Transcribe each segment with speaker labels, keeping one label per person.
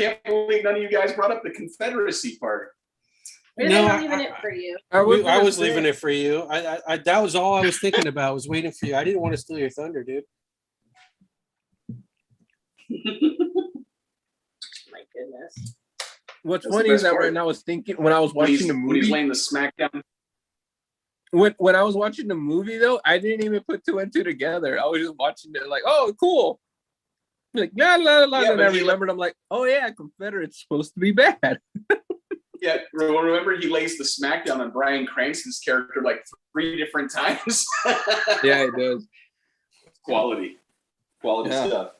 Speaker 1: can't believe none of you guys brought up the Confederacy part.
Speaker 2: Maybe no, I'm leaving it for you.
Speaker 3: I was leaving it for you. I that was all I was thinking about. I was waiting for you. I didn't want to steal your thunder, dude.
Speaker 2: My goodness.
Speaker 4: What's funny is that right now I was thinking when I was watching the movie.
Speaker 1: When he's laying the smackdown.
Speaker 4: When I was watching the movie, though, I didn't even put two and two together. I was just watching it like, oh, cool. Like, la, la, la. And I remembered, I'm like, oh, yeah, Confederate's supposed to be bad.
Speaker 1: Yeah, remember he lays the smackdown on Bryan Cranston's character like 3 different times.
Speaker 4: Yeah, it does.
Speaker 1: Quality stuff.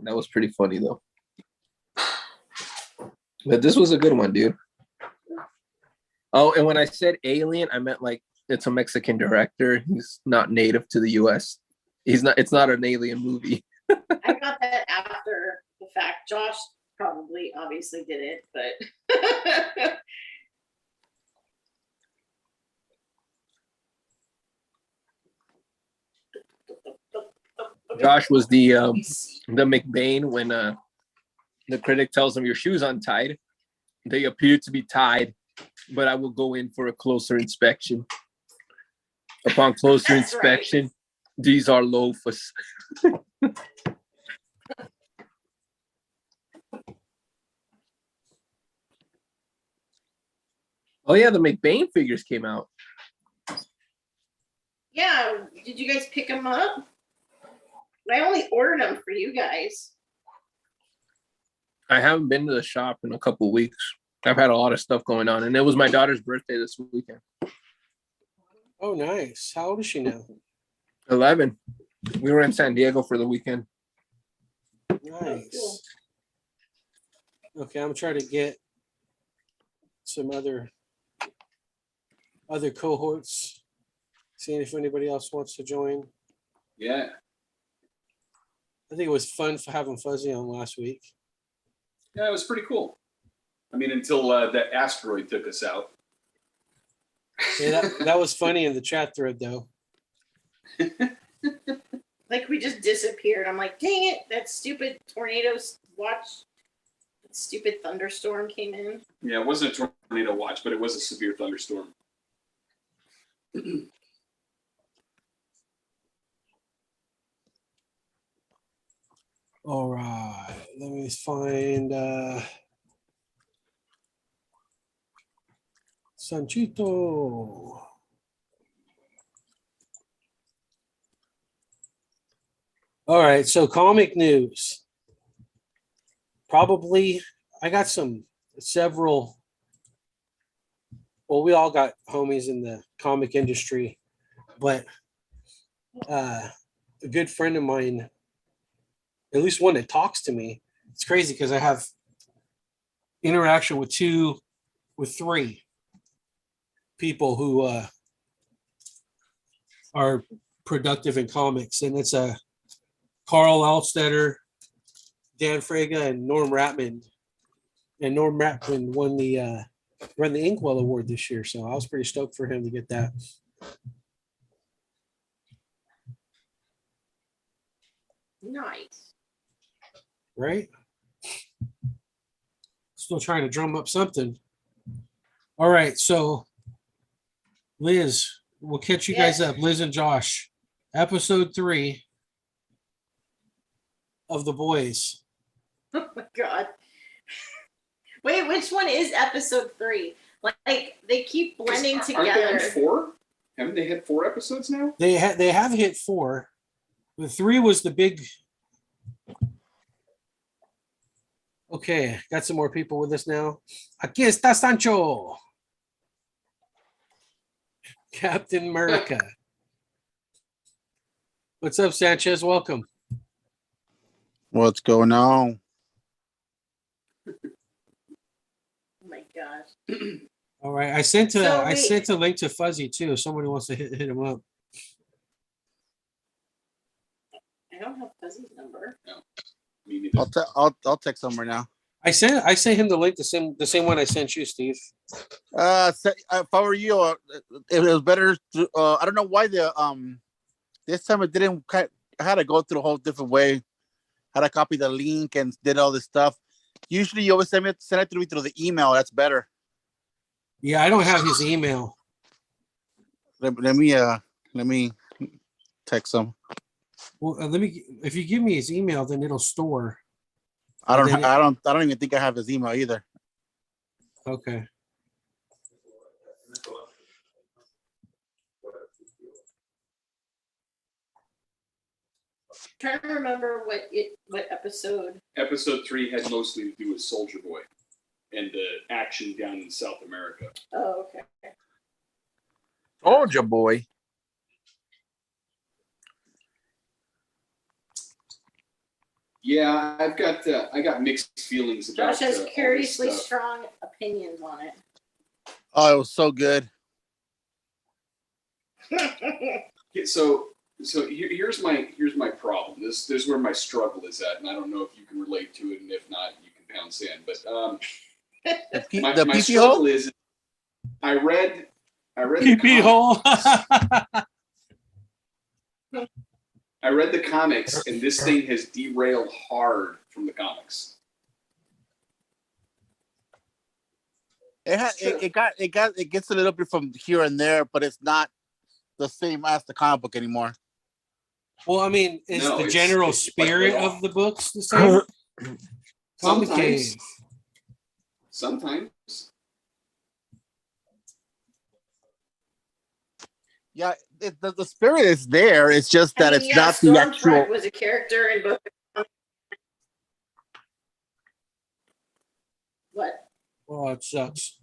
Speaker 4: That was pretty funny, though. But this was a good one, dude. Oh, and when I said alien, I meant like it's a Mexican director. He's not native to the U.S. It's not an alien movie.
Speaker 2: I got that after the fact. Josh probably obviously did it, but
Speaker 4: Josh was the McBain when the critic tells him your shoes untied. They appear to be tied, but I will go in for a closer inspection. Upon closer inspection, right. These are loafers. Oh yeah, the McBain figures came out.
Speaker 2: Yeah, did you guys pick them up? I only ordered them for you guys.
Speaker 4: I haven't been to the shop in a couple of weeks. I've had a lot of stuff going on, and it was my daughter's birthday this weekend.
Speaker 3: Oh, nice. How old is she now?
Speaker 4: 11. We were in San Diego for the weekend.
Speaker 3: Nice. Okay, I'm trying to get some other cohorts. Seeing if anybody else wants to join.
Speaker 1: Yeah.
Speaker 3: I think it was fun for having Fuzzy on last week.
Speaker 1: Yeah, it was pretty cool. I mean, until that asteroid took us out.
Speaker 3: Yeah, that was funny in the chat thread, though.
Speaker 2: Like we just disappeared. I'm like, dang it! That stupid tornadoes watch. That stupid thunderstorm came in.
Speaker 1: Yeah, it wasn't a tornado watch, but it was a severe thunderstorm.
Speaker 3: All right, let me find Sanchito. All right, so comic news. Probably, I got several. Well, we all got homies in the comic industry, but a good friend of mine, at least one that talks to me. It's crazy because I have interaction with 3 people who are productive in comics, and it's Carl Alstetter, Dan Fraga, and Norm Ratman. And Norm Ratman won the Inkwell Award this year, so I was pretty stoked for him to get that.
Speaker 2: Nice.
Speaker 3: Right? Still trying to drum up something. All right, so Liz, we'll catch you guys up. Liz and Josh, episode 3 of The Boys.
Speaker 2: Oh my God. Wait, which one is episode 3? Like they keep blending together.
Speaker 1: Aren't they on 4? Haven't they had 4 episodes now?
Speaker 3: They have hit 4. The 3 was the big. Okay, got some more people with us now. Aquí está Sancho. Captain America. What's up, Sanchez? Welcome.
Speaker 5: What's going on?
Speaker 2: Oh my gosh.
Speaker 3: All right, I sent a link to Fuzzy too. If somebody wants to hit him up.
Speaker 2: I don't have Fuzzy's number.
Speaker 1: No, me neither.
Speaker 5: I'll text somewhere now.
Speaker 3: I sent him the link, the same one I sent you, Steve.
Speaker 5: If I were you, it was better to, I don't know why this time it didn't. I had to go through a whole different way. Had to copy the link and did all this stuff. Usually, you always send it through the email. That's better.
Speaker 3: Yeah, I don't have his email.
Speaker 5: Let me text him.
Speaker 3: Well, if you give me his email, then it'll store.
Speaker 5: I don't even think I have his email either.
Speaker 3: Okay.
Speaker 2: Trying to remember what episode.
Speaker 1: Episode 3 had mostly to do with Soldier Boy and the action down in South America.
Speaker 2: Oh, okay.
Speaker 4: Soldier Boy.
Speaker 1: Yeah, I got mixed feelings about.
Speaker 2: Josh has
Speaker 1: all this
Speaker 2: curiously
Speaker 1: stuff.
Speaker 2: strong opinions on it.
Speaker 5: Oh, it was so good.
Speaker 1: Yeah, so here's my problem. This is where my struggle is at, and I don't know if you can relate to it, and if not, you can pounce in. But my struggle is, I read
Speaker 3: PP hole.
Speaker 1: I read the comics, and this thing has derailed hard from the comics.
Speaker 5: It gets a little bit from here and there, but it's not the same as the comic book anymore.
Speaker 3: Well, I mean, is
Speaker 1: No,
Speaker 3: the
Speaker 1: it's
Speaker 3: general spirit
Speaker 1: like
Speaker 3: of the books the same?
Speaker 1: Sometimes. Sometimes.
Speaker 5: Yeah, the spirit is there. It's just that it's not the actual.
Speaker 2: Stormfront was a character in both. What?
Speaker 3: Oh, it sucks.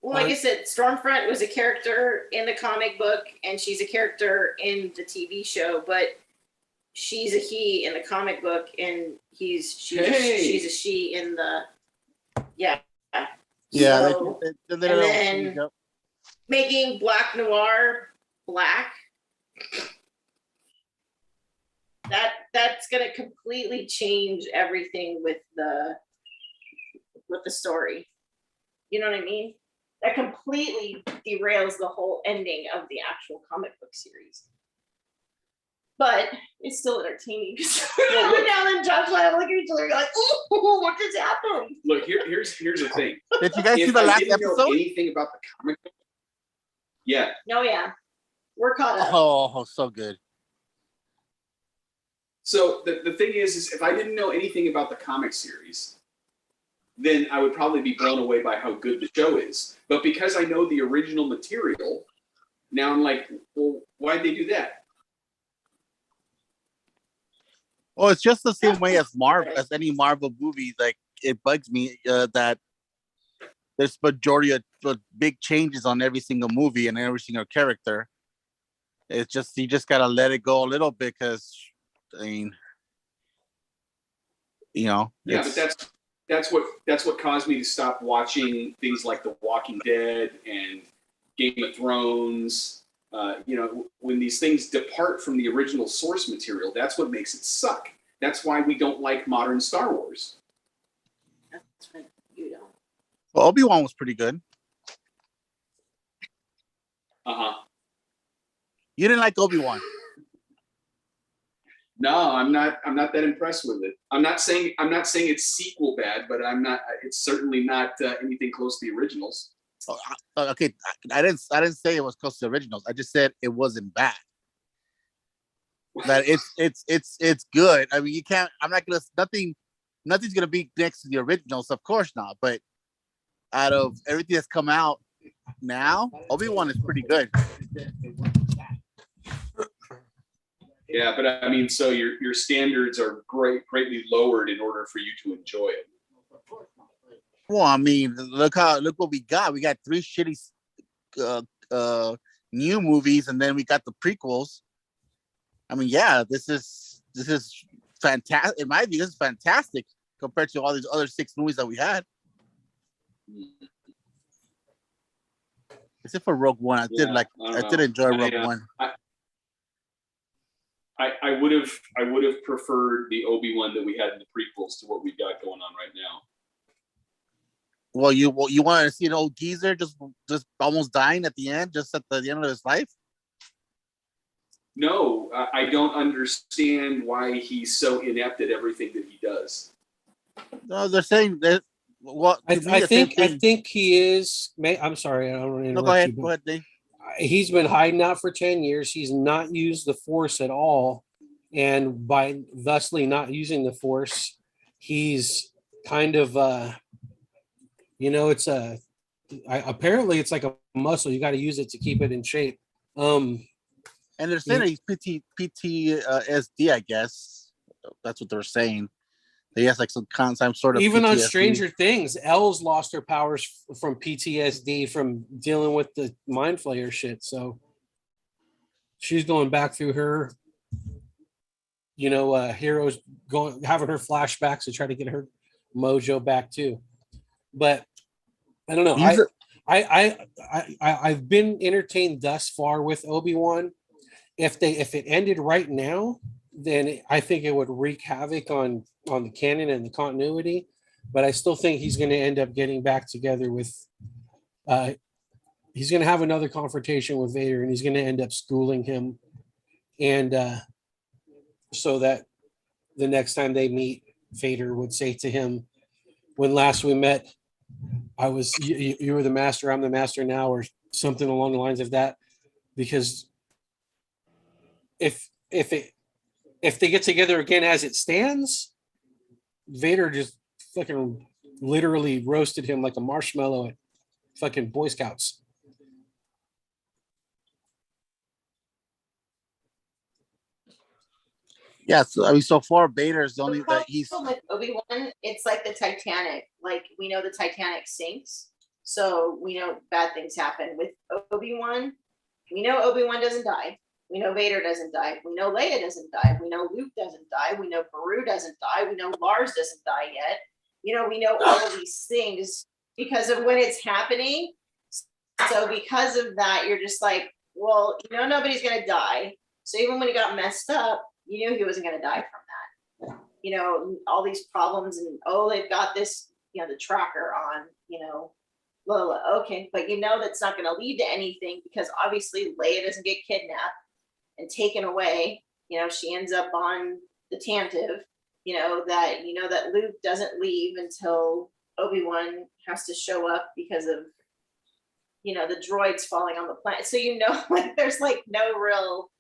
Speaker 2: Well, like I said, Stormfront was a character in the comic book, and she's a character in the TV show. But she's a he in the comic book, and she's a she in the yeah.
Speaker 5: Yeah,
Speaker 2: So, and then making Black Noir black. That's gonna completely change everything with the story. You know what I mean? That completely derails the whole ending of the actual comic book series. But it's still entertaining. Every now and then Josh and I look at each other like, ooh, what just happened?
Speaker 1: Look, here's the thing.
Speaker 5: Did you guys see the last episode?
Speaker 1: Know anything about the comic book? Yeah.
Speaker 2: No, yeah. We're caught up.
Speaker 5: Oh, so good.
Speaker 1: So the thing is if I didn't know anything about the comic series, then I would probably be blown away by how good the show is. But because I know the original material, now I'm like, well, why'd they do that?
Speaker 5: Well, it's just the same way as any Marvel movie. Like, it bugs me that there's majority of big changes on every single movie and every single character. It's just, you just gotta let it go a little bit, because I mean,
Speaker 1: Yeah, but that's what caused me to stop watching things like The Walking Dead and Game of Thrones. When these things depart from the original source material, that's what makes it suck. That's why we don't like modern Star Wars.
Speaker 2: That's right. You don't.
Speaker 5: well, Obi-Wan was pretty good. You didn't like Obi-Wan.
Speaker 1: No, I'm not that impressed with it. I'm not saying it's sequel bad, but it's certainly not anything close to the originals.
Speaker 5: Okay, I didn't say it was close to the originals. I just said it wasn't bad. That it's good. I mean, you can't. I'm not gonna. Nothing's gonna be next to the originals, of course not. But out of everything that's come out now, Obi-Wan is pretty good.
Speaker 1: Yeah, but I mean, so your standards are greatly lowered in order for you to enjoy it.
Speaker 5: Well, I mean, look what we got. We got 3 shitty new movies, and then we got the prequels. I mean, yeah, this is fantastic. In my view, this is fantastic compared to all these other 6 movies that we had. Except for Rogue One, I did enjoy Rogue One.
Speaker 1: I would have preferred the Obi-Wan that we had in the prequels to what we've got going on right now.
Speaker 5: Well, you wanted to see an old geezer just almost dying at the end, just at the end of his life?
Speaker 1: No, I don't understand why he's so inept at everything that he does.
Speaker 5: No, they're saying that. Well,
Speaker 3: I think he is. I'm sorry, I don't want to interrupt
Speaker 5: go ahead.
Speaker 3: you.
Speaker 5: Go ahead, Dave.
Speaker 3: He's been hiding out for 10 years. He's not used the Force at all, and by thusly not using the Force, he's kind of it's apparently it's like a muscle. You got to use it to keep it in shape.
Speaker 5: And they're saying that he's PTSD, I guess. That's what they're saying. He has like some sort of
Speaker 3: even
Speaker 5: PTSD.
Speaker 3: On Stranger Things, Elle's lost her powers from PTSD from dealing with the Mind Flayer shit. So she's going back through her, heroes having her flashbacks to try to get her mojo back too. But I don't know. I've been entertained thus far with Obi-Wan. If it ended right now, then I think it would wreak havoc on the canon and the continuity. But I still think he's going to end up getting back together with. He's going to have another confrontation with Vader, and he's going to end up schooling him, and so that the next time they meet, Vader would say to him, "When last we met, you were the master. I'm the master now," or something along the lines of that. Because if they get together again as it stands, Vader just fucking literally roasted him like a marshmallow at fucking Boy Scouts.
Speaker 5: Yeah, so far Vader is the only that he's
Speaker 2: with Obi-Wan. It's like the Titanic. Like we know the Titanic sinks, so we know bad things happen. With Obi-Wan, we know Obi-Wan doesn't die. We know Vader doesn't die. We know Leia doesn't die. We know Luke doesn't die. We know Beru doesn't die. We know Lars doesn't die yet. We know all of these things because of when it's happening. So because of that, you're just like, well, nobody's going to die. So even when he got messed up, you knew he wasn't going to die from that. All these problems and, they've got this, the tracker on, Lola. Okay. But that's not going to lead to anything because obviously Leia doesn't get kidnapped and taken away. She ends up on the Tantive, that Luke doesn't leave until Obi-Wan has to show up because of, the droids falling on the planet. So, like there's like no real,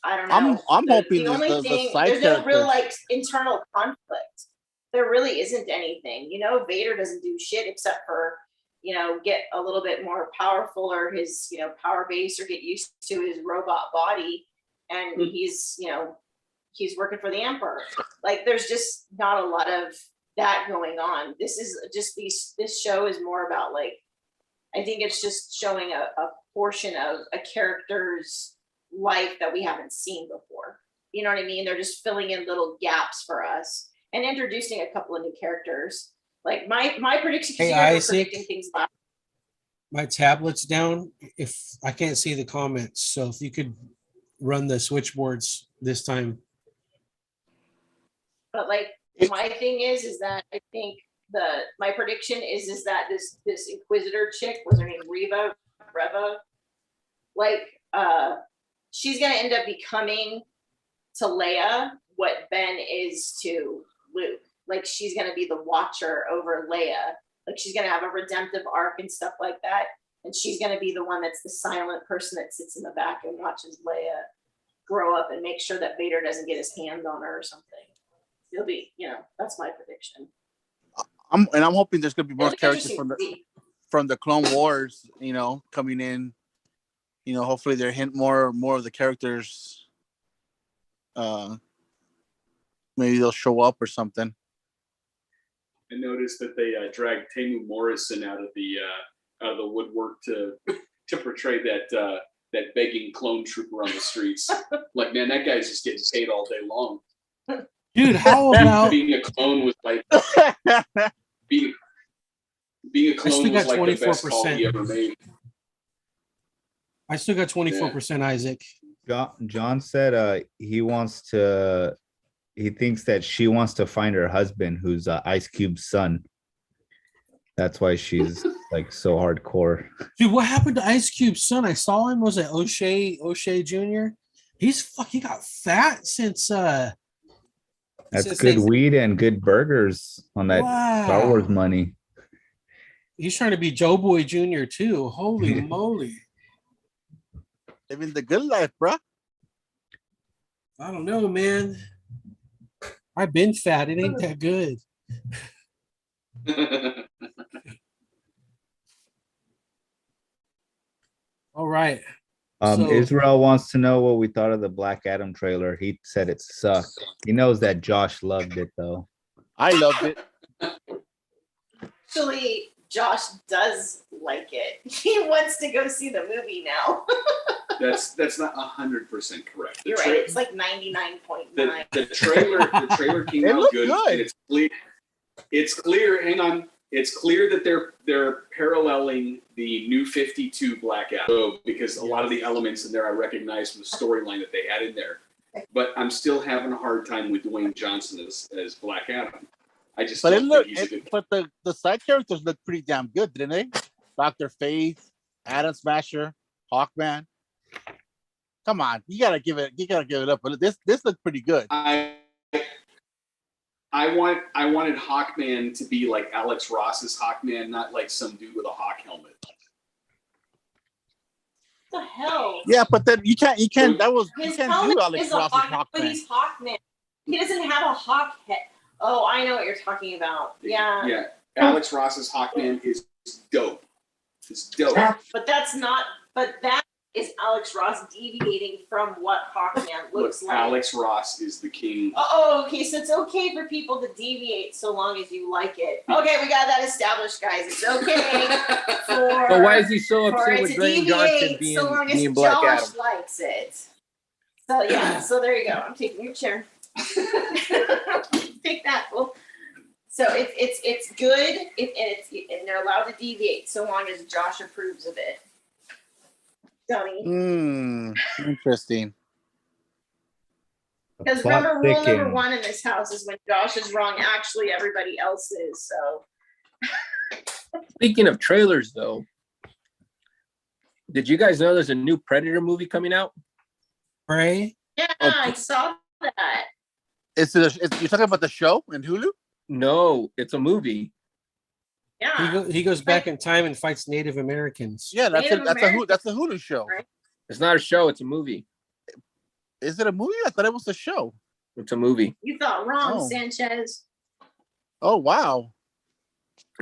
Speaker 2: I don't know.
Speaker 5: I'm hoping
Speaker 2: the only thing, there's no real like internal conflict. There really isn't anything. Vader doesn't do shit except for, get a little bit more powerful or his, power base or get used to his robot body. And he's working for the Emperor. Like there's just not a lot of that going on. This is just this show is more about like, I think it's just showing a portion of a character's life that we haven't seen before. You know what I mean? They're just filling in little gaps for us and introducing a couple of new characters. Like my prediction.
Speaker 3: Hey, Isaac, predicting things about. My tablet's down. If I can't see the comments, so if you could run the switchboards this time.
Speaker 2: But like my thing is that I think my prediction is that this Inquisitor chick, was her name Reva, like she's gonna end up becoming to Leia what Ben is to Luke. Like she's gonna be the watcher over Leia. Like she's gonna have a redemptive arc and stuff like that. And she's gonna be the one that's the silent person that sits in the back and watches Leia grow up and make sure that Vader doesn't get his hand on her or something. It'll be, that's my prediction.
Speaker 5: I'm hoping there's gonna be more characters from the Clone Wars, coming in. Hopefully they're hint more of the characters. Maybe they'll show up or something.
Speaker 1: I noticed that they dragged Tamu Morrison out of the woodwork to portray that begging clone trooper on the streets. Like, man, that guy's just getting paid all day long.
Speaker 3: Dude, how about
Speaker 1: being a clone was like being a clone was like the best call he ever made.
Speaker 3: I still got 24%, Isaac.
Speaker 6: John said he thinks that she wants to find her husband, who's Ice Cube's son. That's why she's like so hardcore.
Speaker 3: Dude, what happened to Ice Cube's son? I saw him. Was it O'Shea Jr.? He got fat since
Speaker 6: That's
Speaker 3: since
Speaker 6: good
Speaker 3: they-
Speaker 6: weed and good burgers on that Star
Speaker 3: Wow.
Speaker 6: Wars money.
Speaker 3: He's trying to be Joe Boy Jr. too. Holy moly.
Speaker 5: Living the good life, bro.
Speaker 3: I don't know, man. I've been fat. It ain't that good. All right. So-
Speaker 6: Israel wants to know what we thought of the Black Adam trailer. He said it sucked. He knows that Josh loved it though.
Speaker 5: I loved it.
Speaker 2: Actually, Josh does like it. He wants to go see the movie now.
Speaker 1: That's not 100% correct.
Speaker 2: You're right. It's like 99.9.
Speaker 1: The trailer came
Speaker 5: It
Speaker 1: out
Speaker 5: looked
Speaker 1: good.
Speaker 5: good.
Speaker 1: And it's clear. Hang on. It's clear that they're paralleling the New 52 Black Adam because a lot of the elements in there I recognize from the storyline that they had in there. But I'm still having a hard time with Dwayne Johnson as Black Adam. I just
Speaker 5: But
Speaker 1: don't think he's a good.
Speaker 5: but the side characters look pretty damn good, didn't they? Dr. Faith, Atom Smasher, Hawkman. Come on, you gotta give it up. But this looked pretty good.
Speaker 1: I wanted Hawkman to be like Alex Ross's Hawkman, not like some dude with a hawk helmet.
Speaker 2: What the hell?
Speaker 5: Yeah, but then you can't. That was you
Speaker 2: His
Speaker 5: can't
Speaker 2: helmet
Speaker 5: do Alex
Speaker 2: is a
Speaker 5: Ross's
Speaker 2: hawk, but
Speaker 5: Hawkman.
Speaker 2: he's Hawkman. He doesn't have a hawk head. Oh, I know what you're talking about. Yeah.
Speaker 1: Yeah. Alex Ross's Hawkman is dope. It's dope.
Speaker 2: But that is Alex Ross deviating from what Hawkman looks
Speaker 1: Look,
Speaker 2: like.
Speaker 1: Alex Ross is the king.
Speaker 2: Oh, okay. So it's okay for people to deviate so long as you like it. Okay, we got that established, guys. It's okay for.
Speaker 4: But why is he so
Speaker 2: for
Speaker 4: upset
Speaker 2: it
Speaker 4: with
Speaker 2: to
Speaker 4: Dwayne Johnson
Speaker 2: deviate
Speaker 4: being,
Speaker 2: so long as
Speaker 4: being Black
Speaker 2: Josh
Speaker 4: Adam?
Speaker 2: likes it? So yeah, so there you go. I'm taking your chair. Take that, fool. So it's good, and they're allowed to deviate so long as Josh approves of it. Dummy.
Speaker 5: Interesting.
Speaker 2: Because
Speaker 6: Plot
Speaker 2: remember, rule number
Speaker 6: thickens.
Speaker 2: 1 in this house is when Josh is wrong, actually everybody else is. So
Speaker 4: Speaking of trailers, though, did you guys know there's a new Predator movie coming out?
Speaker 3: Prey.
Speaker 2: yeah, I saw that.
Speaker 5: You're talking about the show in Hulu?
Speaker 4: No, it's a movie.
Speaker 2: Yeah.
Speaker 3: He goes back in time and fights Native Americans.
Speaker 5: Yeah, that's
Speaker 2: Native
Speaker 5: a
Speaker 2: American.
Speaker 5: that's a Hulu show.
Speaker 2: Right.
Speaker 4: It's not a show, it's a movie.
Speaker 5: Is it a movie? I thought it was a show.
Speaker 4: It's a movie.
Speaker 2: You thought wrong,
Speaker 5: Oh.
Speaker 2: Sanchez.
Speaker 5: Oh wow.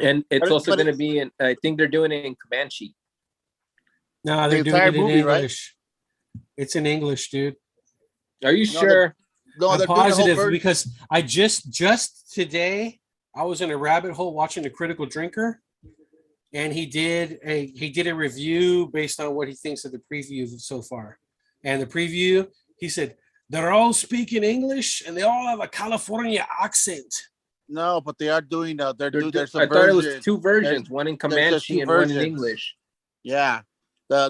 Speaker 4: And it's
Speaker 5: But
Speaker 4: also
Speaker 5: but
Speaker 4: going to be in, I think they're doing it in Comanche.
Speaker 3: No, they're
Speaker 5: The
Speaker 3: doing
Speaker 5: entire
Speaker 3: it in
Speaker 5: movie, right?
Speaker 3: English. It's in English, dude.
Speaker 4: Are you
Speaker 5: No,
Speaker 4: sure?
Speaker 5: No,
Speaker 3: I'm
Speaker 5: they're doing the whole
Speaker 3: positive
Speaker 5: version.
Speaker 3: because I just today I was in a rabbit hole watching The Critical Drinker, and he did a review based on what he thinks of the preview so far. And the preview, he said they're all speaking English and they all have a California accent.
Speaker 5: No, but they are doing there's some
Speaker 4: I thought it was
Speaker 5: version.
Speaker 4: two versions, one in
Speaker 5: there's
Speaker 4: Comanche
Speaker 5: two
Speaker 4: and one in
Speaker 5: versions.
Speaker 4: English.
Speaker 5: Yeah. The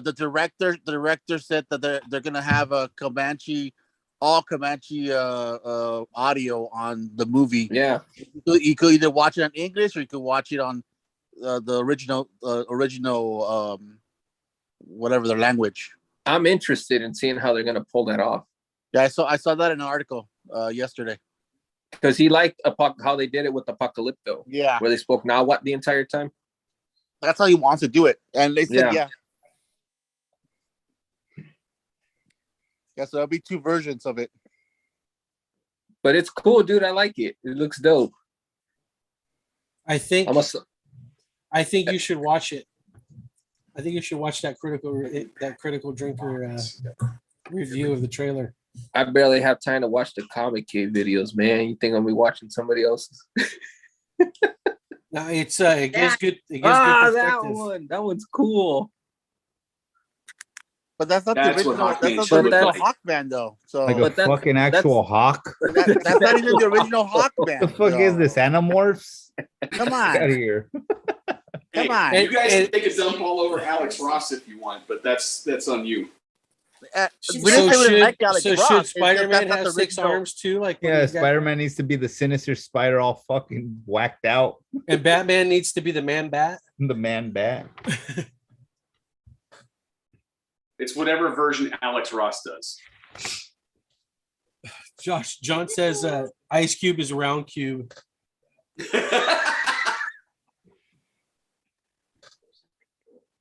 Speaker 5: director said that they're gonna have a all Comanche audio on the movie.
Speaker 4: Yeah.
Speaker 5: You could either watch it in English or you could watch it on the original whatever their language.
Speaker 4: I'm interested in seeing how they're going to pull that off.
Speaker 5: Yeah, I saw that in an article yesterday.
Speaker 4: Because he liked how they did it with Apocalypto,
Speaker 5: Yeah,
Speaker 4: where they spoke now what the entire time.
Speaker 5: that's how he wants to do it, and they said
Speaker 4: Yeah.
Speaker 5: yeah. So there'll be two versions of it.
Speaker 4: But it's cool, dude. I like it. It looks dope.
Speaker 3: I think
Speaker 4: I'm a,
Speaker 3: I think you should watch it. I think you should watch that critical drinker review of the trailer.
Speaker 4: I barely have time to watch the Comic Cave videos, man. You think I'm gonna be watching somebody else's?
Speaker 3: No, it's it gives good. It gives good
Speaker 4: that
Speaker 3: perspective.
Speaker 4: one. That one's cool.
Speaker 5: But that's not
Speaker 1: That's
Speaker 5: the
Speaker 1: what
Speaker 5: original.
Speaker 1: Hawkman
Speaker 5: That's not
Speaker 1: should
Speaker 5: the original
Speaker 1: look like.
Speaker 5: Hawkman, though. So
Speaker 6: Like a
Speaker 4: But that's-
Speaker 6: fucking actual hawk.
Speaker 5: that's not even the original Hawkman.
Speaker 6: What the fuck is this? Animorphs?
Speaker 5: Come
Speaker 6: Get out of
Speaker 5: on,
Speaker 6: here.
Speaker 5: come on.
Speaker 1: You guys can take a dump all over Alex Ross if you want, but that's on you.
Speaker 5: We didn't say we didn't like Alex Ross.
Speaker 3: should
Speaker 5: It's just
Speaker 3: Spider-Man
Speaker 5: that's not
Speaker 3: have
Speaker 5: the
Speaker 3: 6
Speaker 5: original-
Speaker 3: arms too? Like when
Speaker 6: Yeah,
Speaker 3: he's got-
Speaker 6: Spider-Man needs to be the Sinister Spider, all fucking whacked out.
Speaker 3: and Batman needs to be the Man Bat.
Speaker 6: The Man Bat.
Speaker 1: It's whatever version Alex Ross does.
Speaker 3: John says Ice Cube is a round cube.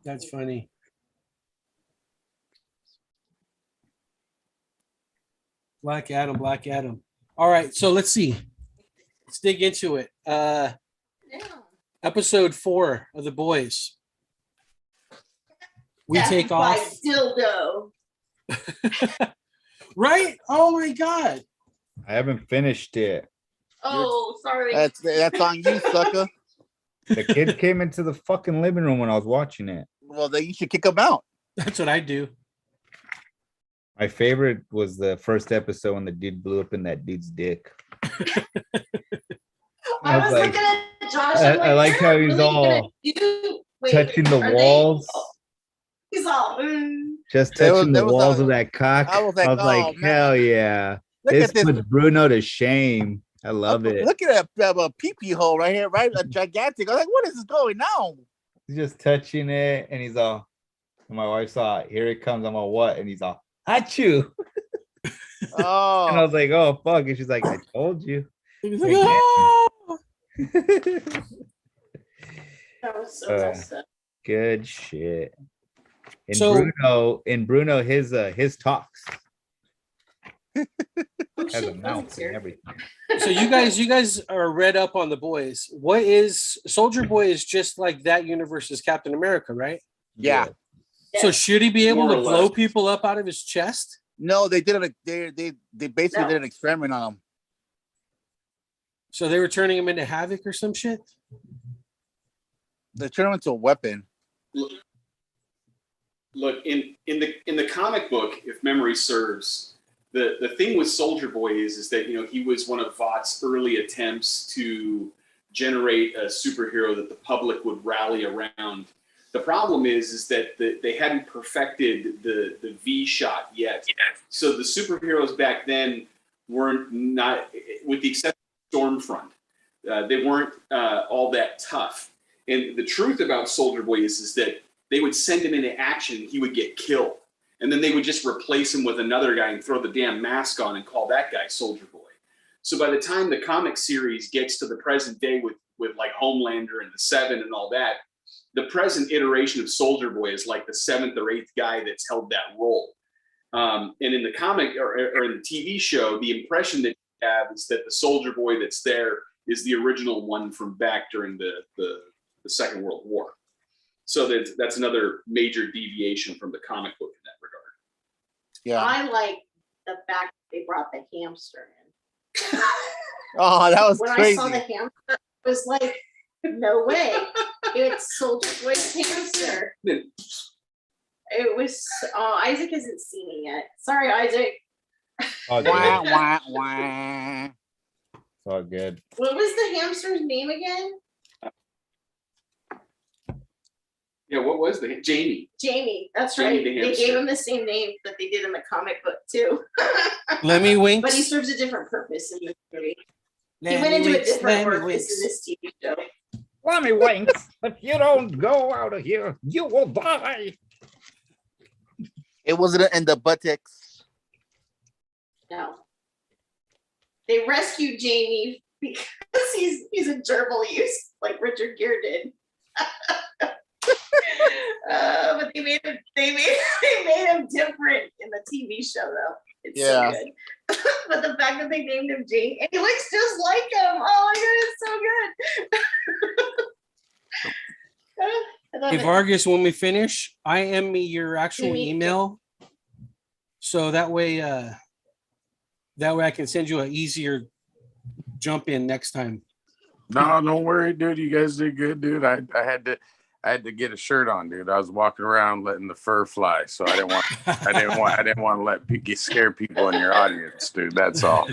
Speaker 3: That's funny. Black Adam. All right, so let's see. Let's dig into it. Episode 4 of The Boys. We take off.
Speaker 2: Dildo.
Speaker 3: Right? Oh my God.
Speaker 6: I haven't finished it.
Speaker 2: Oh, sorry.
Speaker 5: That's on you, sucker.
Speaker 6: The kid came into the fucking living room when I was watching it.
Speaker 5: Well, then you should kick him out.
Speaker 3: That's what I do.
Speaker 6: My favorite was the first episode when the dude blew up in that dude's dick.
Speaker 2: I was
Speaker 6: like,
Speaker 2: looking at Josh.
Speaker 6: I like how he's all touching the walls.
Speaker 2: He's all.
Speaker 6: Just touching the
Speaker 5: there was
Speaker 6: walls
Speaker 5: a-
Speaker 6: of that cock.
Speaker 5: I was like,
Speaker 6: oh,
Speaker 5: man.
Speaker 6: hell yeah.
Speaker 5: Look
Speaker 6: This
Speaker 5: at this.
Speaker 6: puts Bruno to shame. I love it.
Speaker 5: Look at that pee-pee hole right here, right? A gigantic. I'm like, what is going on?
Speaker 6: He's just touching it, and he's all. And my wife saw it. Here it comes. I'm all, what? And he's all, achoo.
Speaker 5: Oh.
Speaker 6: And I was like, oh, fuck. And she's like, I told you.
Speaker 3: He's like, "Ah!"
Speaker 2: That was so messed up.
Speaker 6: Good shit.
Speaker 3: So-
Speaker 6: Bruno, his talks
Speaker 2: Oh,
Speaker 6: has a
Speaker 2: shit,
Speaker 6: mouth
Speaker 2: Phoenix here.
Speaker 6: and everything.
Speaker 3: So you guys are read up on The Boys. What is Soldier Boy is just like that universe is Captain America, right?
Speaker 5: Yeah.
Speaker 3: So should he be able
Speaker 1: More
Speaker 3: to
Speaker 1: or
Speaker 3: blow
Speaker 1: less.
Speaker 3: people up out of his chest?
Speaker 5: No, they did it. They basically did an experiment on him.
Speaker 3: So they were turning him into Havoc or some shit?
Speaker 5: They turned him into a weapon.
Speaker 1: Look, in the comic book, if memory serves, the thing with Soldier Boy is that he was one of Vought's early attempts to generate a superhero that the public would rally around. The problem is that they hadn't perfected the V shot yet. So the superheroes back then weren't not, with the exception of Stormfront, they weren't all that tough. And the truth about Soldier Boy is that they would send him into action, he would get killed. And then they would just replace him with another guy and throw the damn mask on and call that guy Soldier Boy. So by the time the comic series gets to the present day with like Homelander and the Seven and all that, the present iteration of Soldier Boy is like the 7th or 8th guy that's held that role. And in the comic or in the TV show, the impression that you have is that the Soldier Boy that's there is the original one from back during the Second World War. So that's another major deviation from the comic book in that regard.
Speaker 5: Yeah.
Speaker 2: I like the fact that they brought the hamster in.
Speaker 5: Oh, that was
Speaker 2: When
Speaker 5: crazy.
Speaker 2: I saw the hamster, I was like, no way. It's Soldier Boy's hamster. It was, Isaac hasn't seen it yet. Sorry, Isaac.
Speaker 6: All good.
Speaker 5: Wah, wah, wah.
Speaker 6: It's all good.
Speaker 2: What was the hamster's name again?
Speaker 1: Yeah, what was the Jamie?
Speaker 2: Jamie. That's
Speaker 1: Jamie
Speaker 2: right.
Speaker 1: the
Speaker 2: They
Speaker 1: hamster.
Speaker 2: gave him the same name that they did in the comic book too.
Speaker 3: Lemmy Winks.
Speaker 2: But he serves a different purpose in this movie. He
Speaker 3: Lemmy
Speaker 2: went into a
Speaker 3: Winks,
Speaker 2: different
Speaker 3: Lemmy
Speaker 2: purpose
Speaker 3: Winks.
Speaker 2: in this TV show.
Speaker 6: Lemmy Winks, if you don't go out of here, you will die.
Speaker 5: It wasn't in the buttocks.
Speaker 2: No. They rescued Jamie because he's a gerbil use like Richard Gere did. But they made him different in the TV show though. It's
Speaker 5: Yeah.
Speaker 2: so good. But the fact that they named him Jamie and he looks just like him. Oh my god, it's so good. I love
Speaker 3: Hey
Speaker 2: it.
Speaker 3: Vargas, when we finish, IM me your actual
Speaker 2: Me too.
Speaker 3: email. So that way I can send you an easier jump in next time.
Speaker 7: No, don't worry, dude. You guys did good, dude. I had to get a shirt on, dude. I was walking around letting the fur fly, so I didn't want to let scare people in your audience, dude. That's all.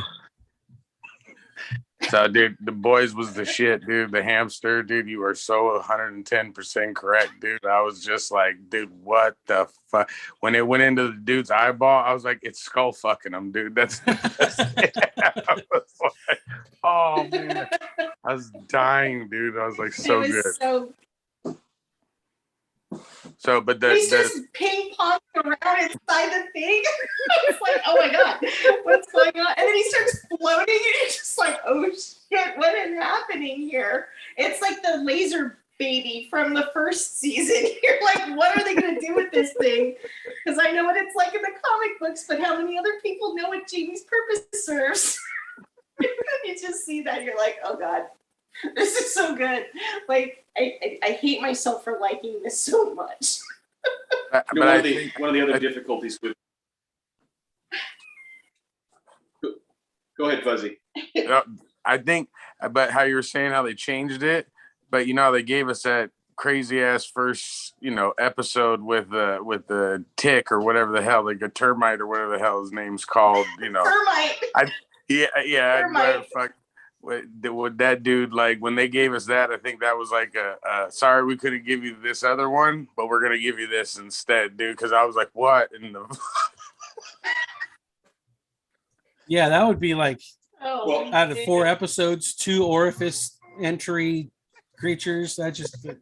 Speaker 7: So, dude, the boys was the shit, dude. The hamster, dude. You are so 110% correct, dude. I was just like, dude, what the fuck? When it went into the dude's eyeball, I was like, it's skull fucking him, dude. That's it. I was like, oh man, I was dying, dude. I was like, so
Speaker 2: It was
Speaker 7: good.
Speaker 2: so
Speaker 7: So, but
Speaker 2: He's just ping ponging around inside the thing. It's like, oh my god, what's going on? And then he starts floating, and you're just like, oh shit, what is happening here? It's like the laser baby from the first season. You're like, what are they going to do with this thing? Because I know what it's like in the comic books, but how many other people know what Jamie's purpose serves? You just see that, you're like, oh god, this is so good. Like, I hate myself for liking this so much.
Speaker 7: but
Speaker 1: one
Speaker 7: I
Speaker 1: of the
Speaker 7: think
Speaker 1: other difficulties with. Go ahead, Fuzzy.
Speaker 7: I think about how you were saying how they changed it, but you know they gave us that crazy ass first episode with the tick or whatever the hell, like a termite or whatever the hell his name's called.
Speaker 2: Termite.
Speaker 7: Yeah. Fuck. With that dude, like when they gave us that, I think that was like sorry we couldn't give you this other one, but we're gonna give you this instead, dude. Because I was like, what in the?
Speaker 3: Yeah, that would be like out of 4
Speaker 2: goodness.
Speaker 3: episodes, 2 orifice entry creatures. That just a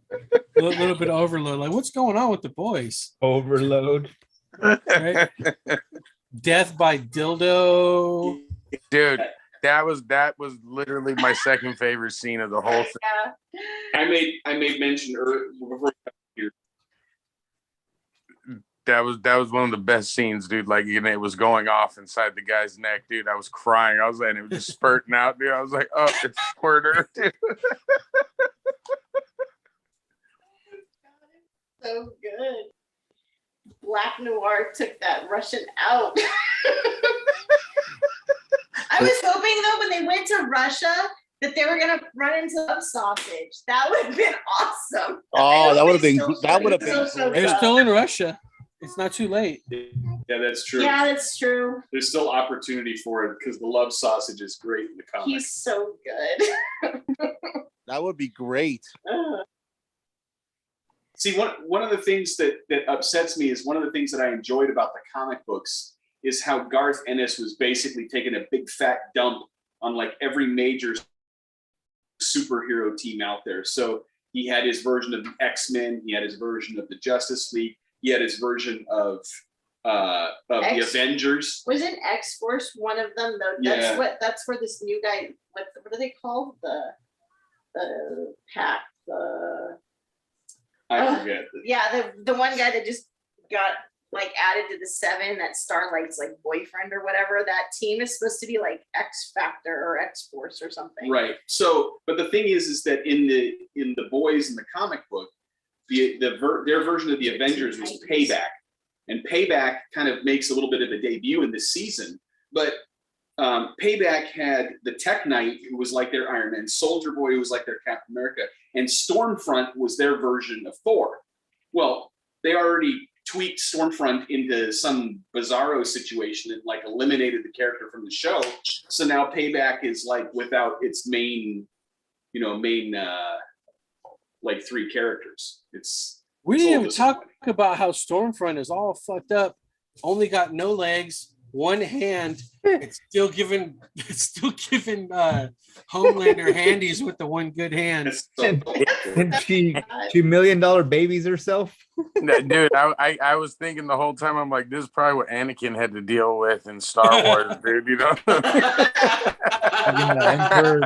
Speaker 3: little bit of overload. Like, what's going on with the boys?
Speaker 6: Overload.
Speaker 3: Right? Death by dildo.
Speaker 7: Dude, that was literally my second favorite scene of the whole thing.
Speaker 2: Yeah.
Speaker 1: I made mention earlier before here.
Speaker 7: That was one of the best scenes, dude. Like, it was going off inside the guy's neck, dude. I was crying. I was like, it was just spurting out, dude. I was like, oh, it's a squirter, dude.
Speaker 2: So good. Black Noir took that Russian out. I was hoping though when they went to Russia that they were gonna run into love sausage. That would have been awesome.
Speaker 5: Oh, that would have been
Speaker 2: So
Speaker 3: They're
Speaker 2: good.
Speaker 3: still in Russia. It's not too late.
Speaker 1: Yeah, that's true.
Speaker 2: Yeah, that's true.
Speaker 1: There's still opportunity for it because the love sausage is great in the comic.
Speaker 2: He's so good.
Speaker 5: That would be great.
Speaker 1: See, one of the things that upsets me is one of the things that I enjoyed about the comic books is how Garth Ennis was basically taking a big fat dump on like every major superhero team out there. So he had his version of the X-Men, he had his version of the Justice League, he had his version of the Avengers.
Speaker 2: Wasn't X-Force one of them though? That's where this new guy, what are they called? The pack,
Speaker 1: I forget.
Speaker 2: Yeah, the one guy that just got like added to the 7, that Starlight's like boyfriend or whatever. That team is supposed to be like X Factor or X Force or something.
Speaker 1: Right. So, but the thing is that in the boys in the comic book, their version of the Avengers was Payback, and Payback kind of makes a little bit of a debut in this season. But Payback had the Tech Knight, who was like their Iron Man, Soldier Boy, who was like their Captain America, and Stormfront was their version of Thor. Well, they already tweaked Stormfront into some bizarro situation and like eliminated the character from the show. So now Payback is like without its main like 3 characters.
Speaker 3: We didn't even talk about how Stormfront is all fucked up, only got no legs, one hand. It's still giving Homelander handies with the one good hand.
Speaker 6: And she $2 million babies herself.
Speaker 7: Dude, I was thinking the whole time, I'm like, this is probably what Anakin had to deal with in Star Wars, dude, you know?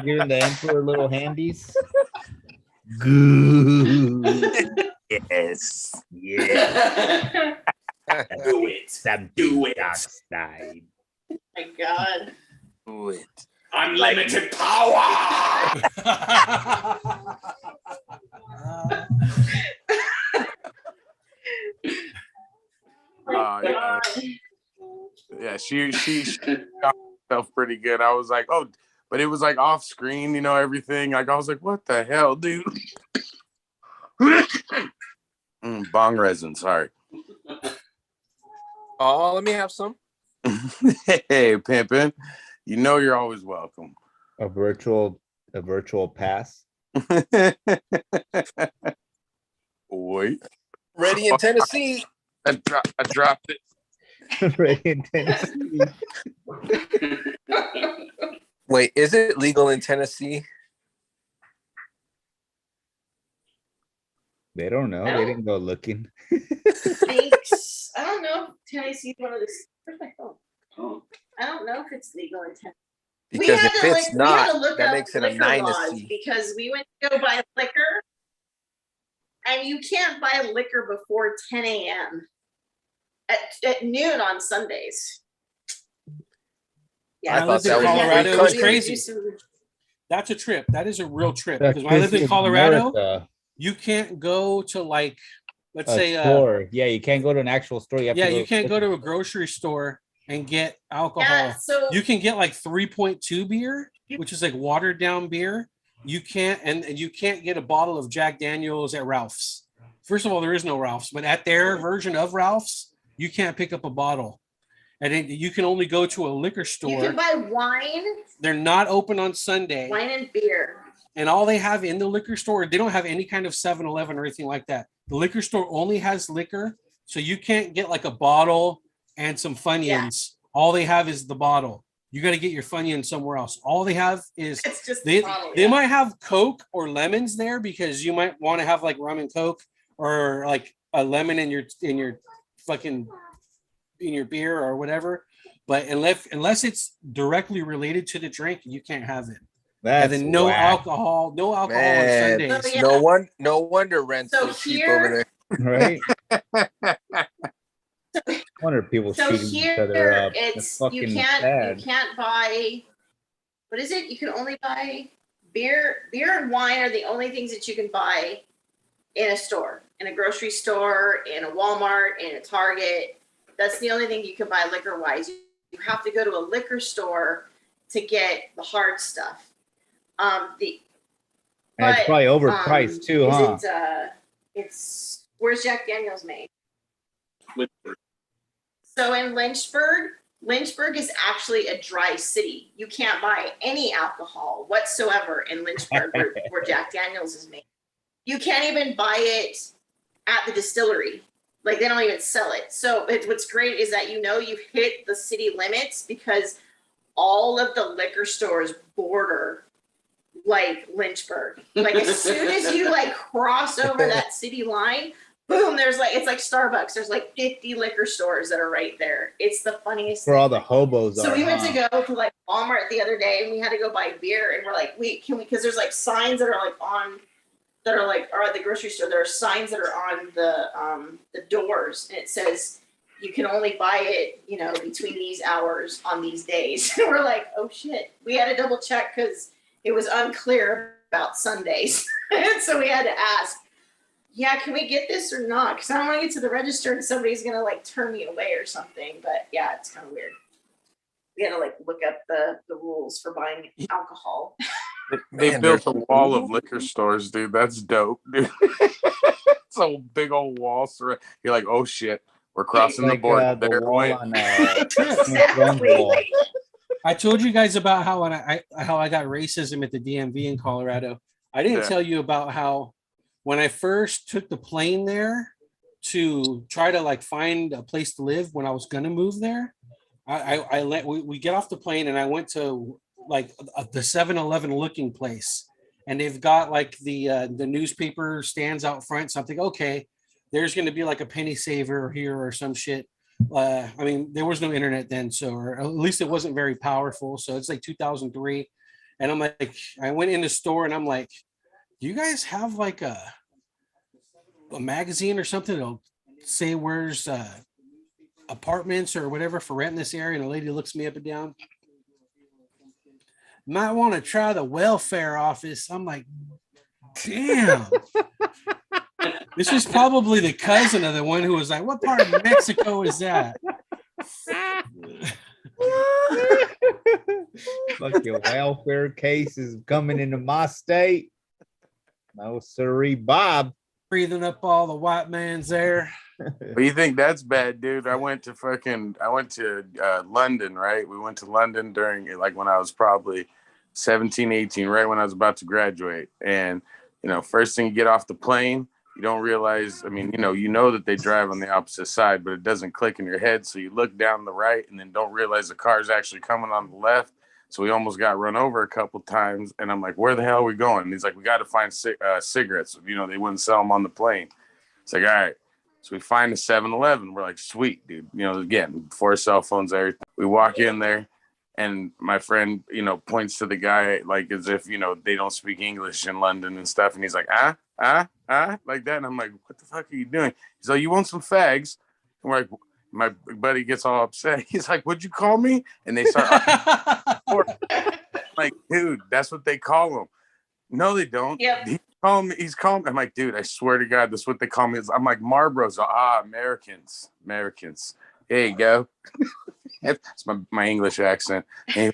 Speaker 6: Giving the emperor little handies. Good. Yes. Yeah.
Speaker 1: Do it. Do it.
Speaker 6: Dark side.
Speaker 2: Oh my God.
Speaker 7: Do it.
Speaker 1: Unlimited power.
Speaker 7: Yeah. Yeah, she got herself pretty good. I was like, oh, but it was like off screen, everything. Like I was like, what the hell, dude? Bong resin, sorry.
Speaker 4: Oh, let me have some.
Speaker 7: Hey, pimpin'. You're always welcome.
Speaker 6: A virtual pass.
Speaker 7: Wait.
Speaker 4: Ready in Tennessee.
Speaker 7: I dropped it.
Speaker 6: Right in Tennessee.
Speaker 4: Wait, is it legal in Tennessee?
Speaker 6: They don't know.
Speaker 2: I
Speaker 6: They
Speaker 2: don't-
Speaker 6: didn't go looking.
Speaker 2: Thanks. I don't know if Tennessee's one of the. Where's my phone?
Speaker 1: Oh.
Speaker 2: I don't know if it's legal in Tennessee.
Speaker 4: Because if it's
Speaker 2: we had
Speaker 4: not,
Speaker 2: to look
Speaker 4: that
Speaker 2: up
Speaker 4: makes it a
Speaker 2: liquor
Speaker 4: 9
Speaker 2: laws
Speaker 4: to C.
Speaker 2: because we went to go buy liquor, and you can't buy liquor before 10 a.m. At noon on Sundays.
Speaker 4: I
Speaker 3: I
Speaker 4: thought
Speaker 3: lived in
Speaker 4: that was a
Speaker 3: Colorado.
Speaker 4: free
Speaker 3: It was
Speaker 4: country.
Speaker 3: crazy. That's a trip. That is a real trip.
Speaker 6: That's
Speaker 3: Because when I lived in
Speaker 6: just
Speaker 3: Colorado,
Speaker 6: America.
Speaker 3: you can't go to like, let's
Speaker 6: A
Speaker 3: say,
Speaker 6: store. Yeah, you can't go to an actual store. You have
Speaker 3: yeah,
Speaker 6: to go
Speaker 3: you can't go to a grocery store and get alcohol.
Speaker 2: Yeah, so
Speaker 3: You can get like 3.2 beer, which is like watered down beer. You can't, and you can't get a bottle of Jack Daniels at Ralph's. First of all, there is no Ralph's, but at their version of Ralph's, you can't pick up a bottle. And you can only go to a liquor
Speaker 2: you
Speaker 3: store.
Speaker 2: can buy wine,
Speaker 3: They're not open on Sunday.
Speaker 2: wine and beer.
Speaker 3: And all they have in the liquor store, they don't have any kind of 7-Eleven or anything like that. The liquor store only has liquor. So you can't get like a bottle and some Funyuns.
Speaker 2: Yeah.
Speaker 3: All they have is the bottle. You got to get your Funyuns somewhere else. All they have is
Speaker 2: It's just
Speaker 3: they,
Speaker 2: the bottle,
Speaker 3: they
Speaker 2: yeah.
Speaker 3: might have Coke or lemons there because you might want to have like rum and Coke or like a lemon in your fucking in your beer or whatever. But unless it's directly related to the drink, you can't have it.
Speaker 6: That's
Speaker 3: And then no
Speaker 6: whack.
Speaker 3: alcohol on
Speaker 4: Man,
Speaker 3: Sundays.
Speaker 2: So, yeah.
Speaker 4: no wonder rent's
Speaker 2: So
Speaker 4: so cheap
Speaker 2: here-
Speaker 4: over there.
Speaker 6: Right? Wonder if people
Speaker 2: So
Speaker 6: shooting each other
Speaker 2: here
Speaker 6: up.
Speaker 2: it's
Speaker 6: That's
Speaker 2: you
Speaker 6: fucking
Speaker 2: can't
Speaker 6: sad.
Speaker 2: buy, what is it? You can only buy beer and wine are the only things that you can buy in a store, in a grocery store, in a Walmart, in a Target. That's the only thing you can buy liquor wise. You have to go to a liquor store to get the hard stuff.
Speaker 6: And it's
Speaker 2: but,
Speaker 6: probably overpriced too, huh?
Speaker 2: It's where's Jack Daniels made?
Speaker 1: Lynchburg.
Speaker 2: So in Lynchburg is actually a dry city. You can't buy any alcohol whatsoever in Lynchburg where Jack Daniels is made. You can't even buy it at the distillery. Like they don't even sell it. So what's great is that you've hit the city limits because all of the liquor stores border like Lynchburg. Like as soon as you like cross over that city line, boom, it's like Starbucks. There's like 50 liquor stores that are right there. It's the funniest
Speaker 6: Where all
Speaker 2: thing.
Speaker 6: the hobos
Speaker 2: So
Speaker 6: are.
Speaker 2: we went
Speaker 6: huh?
Speaker 2: to go to like Walmart the other day and we had to go buy beer and we're like, wait, can we, because there's like signs that are like or at the grocery store, there are signs that are on the doors and it says you can only buy it, between these hours on these days. And we're like, oh shit. We had to double check because it was unclear about Sundays. And so we had to ask, yeah, can we get this or not? Because I don't want to get to the register and somebody's going to like turn me away or something. But yeah, it's kind of weird. We had to like look up the rules for buying alcohol.
Speaker 7: They
Speaker 4: Man,
Speaker 7: built a
Speaker 4: there's-
Speaker 7: wall of liquor stores, dude. That's dope, dude. It's a big old wall. You're like, oh shit, we're crossing the
Speaker 6: Like
Speaker 7: border.
Speaker 6: the
Speaker 7: There
Speaker 6: wall
Speaker 7: went.
Speaker 6: on Thrones wall.
Speaker 3: I told you guys about how I got racism at the DMV in Colorado. I didn't
Speaker 7: Yeah.
Speaker 3: tell you about how when I first took the plane there to try to like find a place to live when I was gonna move there, we get off the plane and I went to like the 7-Eleven looking place, and they've got like the newspaper stands out front. So I'm thinking, okay, there's gonna be like a penny saver here or some shit. I mean, there was no internet then, or at least it wasn't very powerful. So it's like 2003, and I'm like, I went in the store and I'm like, do you guys have like a magazine or something that'll say where's apartments or whatever for rent in this area? And the lady looks me up and down. Might want to try the welfare office. I'm like, damn. This was probably the cousin of the one who was like, what part of Mexico is that?
Speaker 6: Fucking welfare cases coming into my state. No sirree, Bob.
Speaker 3: Breathing up all the white man's air.
Speaker 7: But you think that's bad, dude? I went to London, right? We went to London during like when I was probably 17, 18, right when I was about to graduate. And, first thing you get off the plane, you don't realize, I mean, you know that they drive on the opposite side, but it doesn't click in your head. So you look down the right and then don't realize the car is actually coming on the left. So we almost got run over a couple times. And I'm like, where the hell are we going? And he's like, we got to find cigarettes. You know, they wouldn't sell them on the plane. It's like, all right. So we find a 7-Eleven. We're like, sweet, dude. You know, again, before cell phones, everything. We walk in there, and my friend, you know, points to the guy like as if, you know, they don't speak English in London and stuff. And he's like, like that. And I'm like, what the fuck are you doing? He's like, you want some fags? And we're like, my buddy gets all upset. He's like, what'd you call me? And they start like, dude, that's what they call them. No, they don't.
Speaker 2: Yep.
Speaker 7: He's calling me. I'm like, dude, I swear to God, that's what they call me. I'm like, Marlboros. Americans. There you go. That's my English accent. And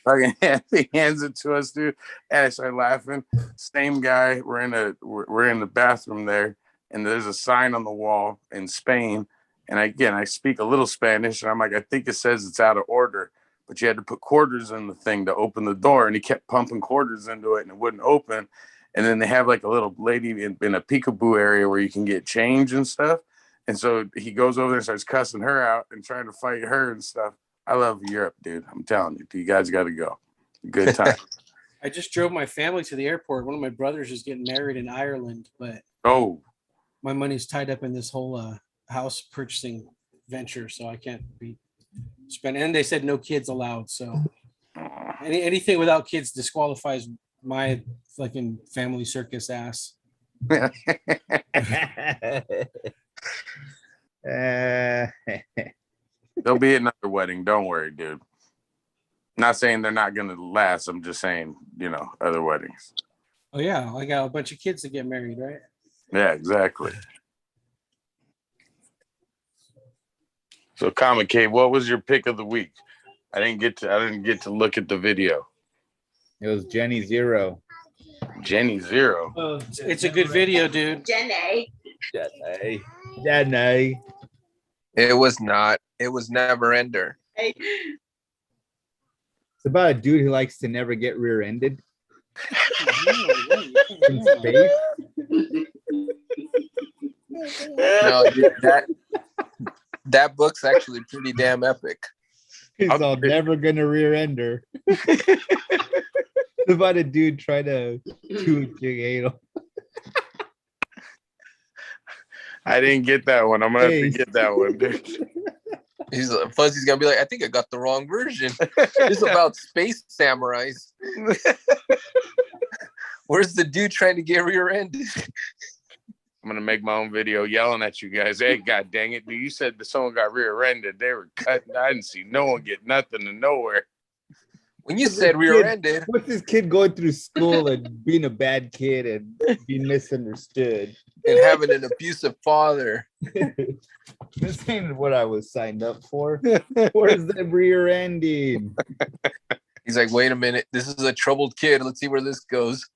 Speaker 7: he hands it to us, dude. And I start laughing. Same guy. We're in the bathroom there, and there's a sign on the wall in Spain. And I speak a little Spanish, and I'm like, I think it says it's out of order, but you had to put quarters in the thing to open the door. And he kept pumping quarters into it, and it wouldn't open. And then they have like a little lady in a peekaboo area where you can get change and stuff. And so he goes over there and starts cussing her out and trying to fight her and stuff. I love Europe, dude. I'm telling you, you guys got to go. Good time.
Speaker 3: I just drove my family to the airport. One of my brothers is getting married in Ireland, but my money's tied up in this whole house purchasing venture, so I can't be spending. And they said no kids allowed, so anything without kids disqualifies my fucking family circus ass.
Speaker 7: There'll be another wedding. Don't worry, dude. Not saying they're not going to last. I'm just saying, you know, other weddings.
Speaker 3: Oh, yeah. I got a bunch of kids to get married, right?
Speaker 7: Yeah, exactly. So, Comic Cave, what was your pick of the week? I didn't get to look at the video.
Speaker 6: It was Jenny Zero.
Speaker 7: Jenny Zero.
Speaker 3: Oh, it's a good video, dude.
Speaker 2: Jenny.
Speaker 4: It was not. It was Never Ender.
Speaker 2: Hey.
Speaker 6: It's about a dude who likes to never get rear-ended. In space.
Speaker 4: No, dude, that book's actually pretty damn epic.
Speaker 6: He's all never gonna rear-end her. It's about a dude trying to chew a jig anal.
Speaker 7: I didn't get that one. I'm gonna have to get that one, dude.
Speaker 4: Fuzzy's gonna be like, I think I got the wrong version. It's about space samurais. Where's the dude trying to get rear-ended?
Speaker 7: I'm gonna make my own video yelling at you guys. Hey, god dang it, dude! You said that someone got rear-ended. They were cutting. I didn't see no one get nothing to nowhere.
Speaker 4: When you said rear-ended,
Speaker 6: what's this kid going through school and being a bad kid and being misunderstood
Speaker 4: and having an abusive father?
Speaker 6: This ain't what I was signed up for. Where's the rear ending?
Speaker 4: He's like, wait a minute, this is a troubled kid. Let's see where this goes.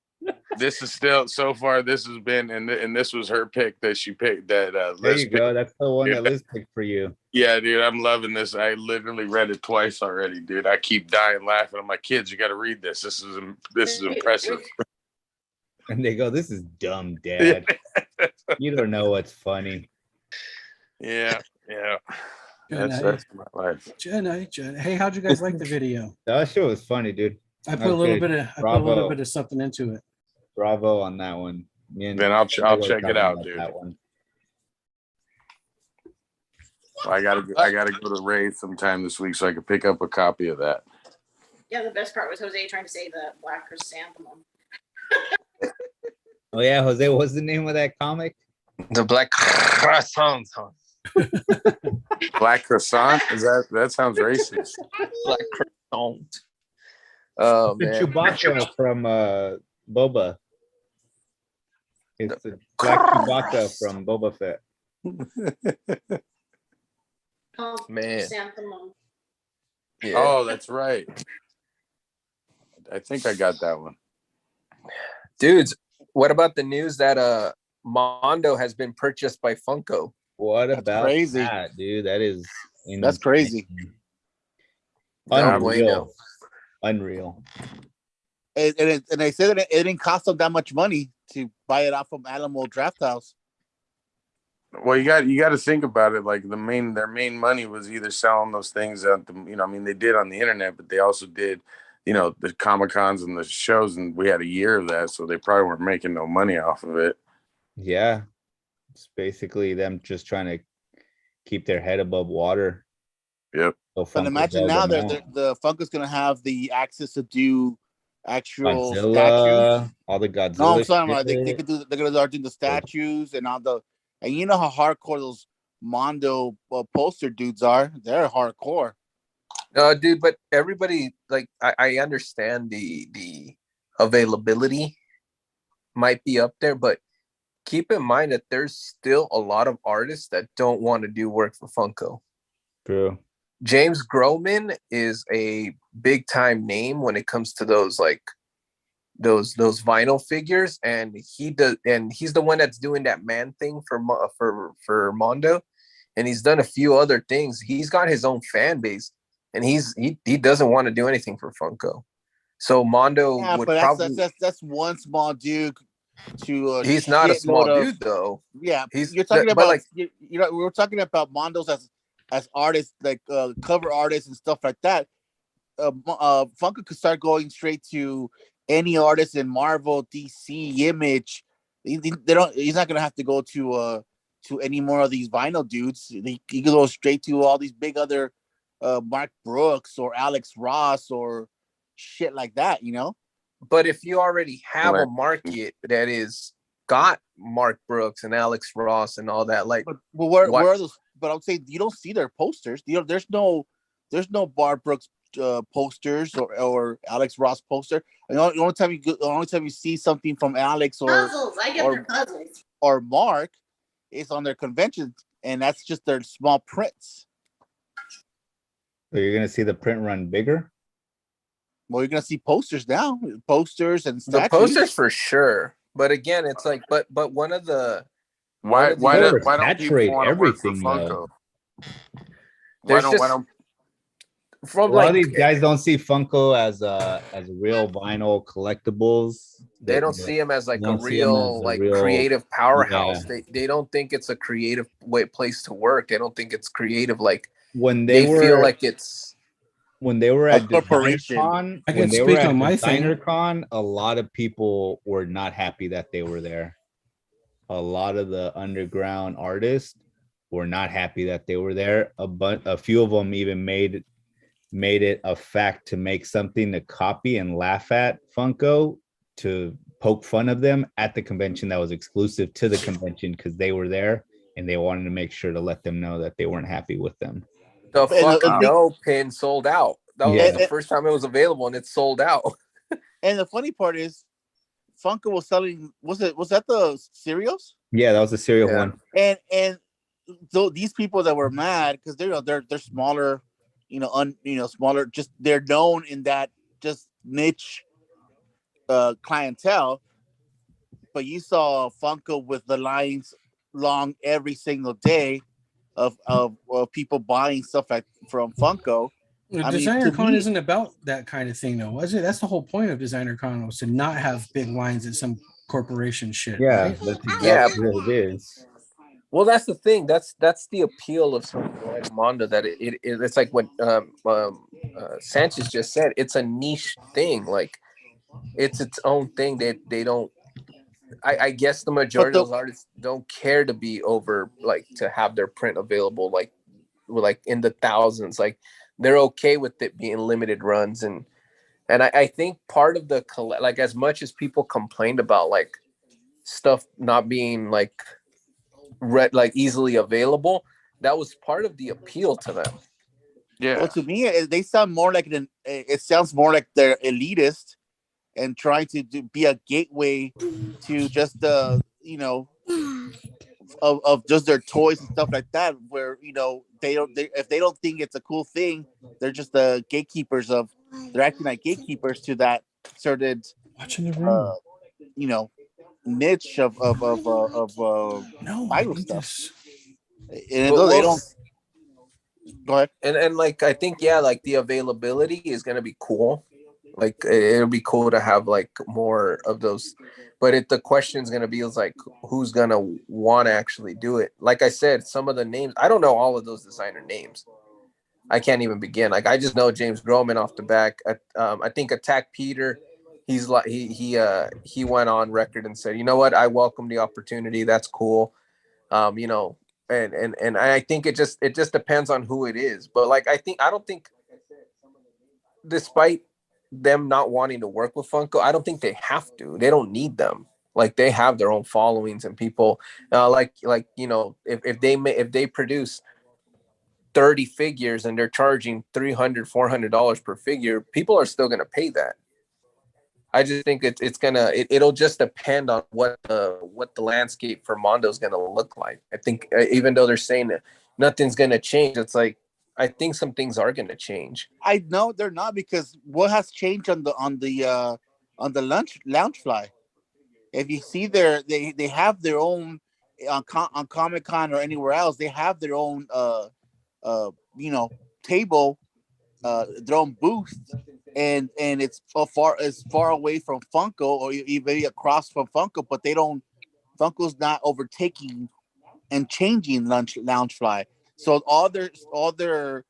Speaker 7: This is still so far. This has been and this was her pick that she picked. That
Speaker 6: there you go. That's the one that Liz picked for you.
Speaker 7: Yeah, dude, I'm loving this. I literally read it twice already, dude. I keep dying laughing. I'm like, kids, you got to read this. This is impressive.
Speaker 6: And they go, this is dumb, Dad. You don't know what's funny.
Speaker 7: Yeah. That's my life.
Speaker 3: Jenny. Hey, how'd you guys like the video?
Speaker 6: That shit was funny, dude.
Speaker 3: I put a little bit of something into it.
Speaker 6: Bravo on that one.
Speaker 7: Then I'll check it out, dude.
Speaker 6: That one.
Speaker 7: I gotta go to Ray sometime this week so I can pick up a copy of that.
Speaker 2: Yeah, the best part was Jose trying to say the Black Chrysanthemum.
Speaker 6: Oh yeah, Jose, what's the name of that comic?
Speaker 4: The Black Croissant.
Speaker 7: Black Croissant? That sounds racist.
Speaker 4: Black Croissant. Oh
Speaker 6: the
Speaker 4: man.
Speaker 6: Chewbacca from Boba. It's the Black Chewbacca from Boba Fett.
Speaker 2: Oh,
Speaker 4: man.
Speaker 2: Chrysanthemum.
Speaker 4: Yeah.
Speaker 7: Oh, that's right. I think I got that one.
Speaker 4: Dudes, what about the news that Mondo has been purchased by Funko?
Speaker 6: What
Speaker 5: That's
Speaker 6: about
Speaker 5: crazy.
Speaker 6: that, dude? That is
Speaker 5: That's crazy.
Speaker 6: Unreal.
Speaker 5: And they said that it didn't cost them that much money to buy it off from Animal Draft House.
Speaker 7: Well, you got to think about it. Like their main money was either selling those things at the, I mean, they did on the internet, but they also did the Comic Cons and the shows, and we had a year of that, so they probably weren't making no money off of it.
Speaker 6: Yeah, it's basically them just trying to keep their head above water.
Speaker 7: Yep.
Speaker 6: So
Speaker 5: But
Speaker 6: Funko
Speaker 5: imagine
Speaker 6: bailed
Speaker 5: now
Speaker 6: them
Speaker 5: they're
Speaker 6: out.
Speaker 5: the Funko's gonna have the access to do actual statues.
Speaker 6: Godzilla, all the
Speaker 5: No, I'm
Speaker 6: Godzilla
Speaker 5: talking about they
Speaker 6: shit.
Speaker 5: could do. They're gonna start doing the statues and all the. And you know how hardcore those Mondo poster dudes are. They're hardcore.
Speaker 4: No, dude, but everybody like I understand the availability might be up there, but keep in mind that there's still a lot of artists that don't want to do work for Funko.
Speaker 6: True.
Speaker 4: James Groman is a big time name when it comes to those like those vinyl figures, and he's the one that's doing that man thing for Mondo, and he's done a few other things. He's got his own fan base, and he doesn't want to do anything for Funko. So Mondo would
Speaker 5: but
Speaker 4: probably
Speaker 5: that's one small dude to a
Speaker 4: he's not a small
Speaker 5: of,
Speaker 4: dude though.
Speaker 5: Yeah,
Speaker 4: He's
Speaker 5: you're talking about
Speaker 4: like
Speaker 5: we were talking about Mondos as artists, like cover artists and stuff like that. Funko could start going straight to any artist in Marvel, DC, Image. They don't. He's not gonna have to go to any more of these vinyl dudes. He can go straight to all these big other Mark Brooks or Alex Ross or shit like that.
Speaker 4: but if you already have a
Speaker 7: Right.
Speaker 4: market that is got Mark Brooks and Alex Ross and all that, like
Speaker 5: But where are those? But I would say you don't see their posters. There's no Bar Brooks posters or Alex Ross poster. And the only time you see something from Alex
Speaker 2: Puzzles. I get their puzzles.
Speaker 5: or Mark is on their conventions, and that's just their small prints.
Speaker 6: So you're gonna see the print run bigger.
Speaker 5: Well, you're gonna see posters now, posters and
Speaker 4: the
Speaker 5: statues.
Speaker 4: posters for sure. But again, it's like but one of the
Speaker 7: Why
Speaker 4: One of the-
Speaker 7: don't people
Speaker 6: Oversaturate
Speaker 7: want to work for
Speaker 6: everything,
Speaker 7: Funko?
Speaker 6: though.
Speaker 7: Why
Speaker 4: There's
Speaker 7: don't
Speaker 4: from
Speaker 6: A lot
Speaker 4: like
Speaker 6: of these guys don't see Funko as real vinyl collectibles.
Speaker 4: they don't see him as like a
Speaker 6: don't see 'em
Speaker 4: real
Speaker 6: as a
Speaker 4: like
Speaker 6: real-
Speaker 4: creative powerhouse.
Speaker 6: Yeah.
Speaker 4: They don't think it's a creative place to work. They don't think it's creative. Like
Speaker 6: when
Speaker 4: they
Speaker 6: they were
Speaker 4: feel like it's
Speaker 6: when they were
Speaker 5: A
Speaker 6: at
Speaker 5: corporation.
Speaker 6: DesignerCon,
Speaker 3: I
Speaker 6: when
Speaker 3: can
Speaker 6: they
Speaker 3: speak
Speaker 6: were at
Speaker 3: on my thing.
Speaker 6: DesignerCon, a lot of people were not happy that they were there. A lot of the underground artists were not happy that they were there. A few of them even made it a fact to make something to copy and laugh at Funko, to poke fun of them at the convention that was exclusive to the convention because they were there and they wanted to make sure to let them know that they weren't happy with them.
Speaker 4: the
Speaker 5: And
Speaker 4: fucking no pin sold out. That was
Speaker 6: Yeah.
Speaker 4: the first time it was available, and it sold out.
Speaker 5: And the funny part is, Funko was selling. Was that the cereals?
Speaker 6: Yeah, that was a serial
Speaker 4: Yeah.
Speaker 6: one.
Speaker 5: And so these people that were mad because they're smaller, smaller. Just they're known in that just niche clientele. But you saw Funko with the lines long every single day of people buying stuff from Funko. I mean,
Speaker 3: Designer
Speaker 5: to
Speaker 3: Con
Speaker 5: me-
Speaker 3: isn't about that kind of thing, though, was it? That's the whole point of Designer Con, was to not have big lines at some corporation shit.
Speaker 6: Yeah,
Speaker 3: right?
Speaker 6: that's exactly what it is.
Speaker 4: Well, that's the thing. That's the appeal of something like Mondo. That it's like what Sanchez just said. It's a niche thing. Like it's its own thing. They don't. I guess the majority of those artists don't care to be over like to have their print available like in the thousands. Like they're okay with it being limited runs and I think part of the like as much as people complained about like stuff not being like easily available, that was part of the appeal to them.
Speaker 7: Yeah.
Speaker 5: Well, to me, they sound more like it sounds more like they're elitist and trying to be a gateway to just of just their toys and stuff like that. Where if they don't think it's a cool thing, they're just the gatekeepers they're acting like gatekeepers to that certain
Speaker 3: Watching the room.
Speaker 5: niche of
Speaker 3: No,
Speaker 5: vinyl stuff.
Speaker 3: this.
Speaker 5: And they don't. Go ahead.
Speaker 4: And like I think like the availability is gonna be cool. Like it'll be cool to have like more of those, but the question is gonna be is like who's gonna want to actually do it. Like I said, some of the names I don't know all of those designer names. I can't even begin. Like I just know James Groman off the back. I think Attack Peter. He's like he went on record and said, you know what, I welcome the opportunity. That's cool. You know, and I think it just depends on who it is. But like I don't think, despite them not wanting to work with Funko, I don't think they have to. They don't need them. Like they have their own followings and people. Like you know, if they produce 30 figures and they're charging $300-$400 per figure, people are still going to pay that. I just think it'll just depend on what the landscape for Mondo is going to look like. I think even though they're saying that nothing's going to change, it's like I think some things are going to change.
Speaker 5: I know they're not, because what has changed on the lounge fly? If you see they have their own on Comic-Con or anywhere else, they have their own you know, table, their own booth, and it's far away from Funko, or maybe across from Funko, but Funko's not overtaking and changing Loungefly. So all their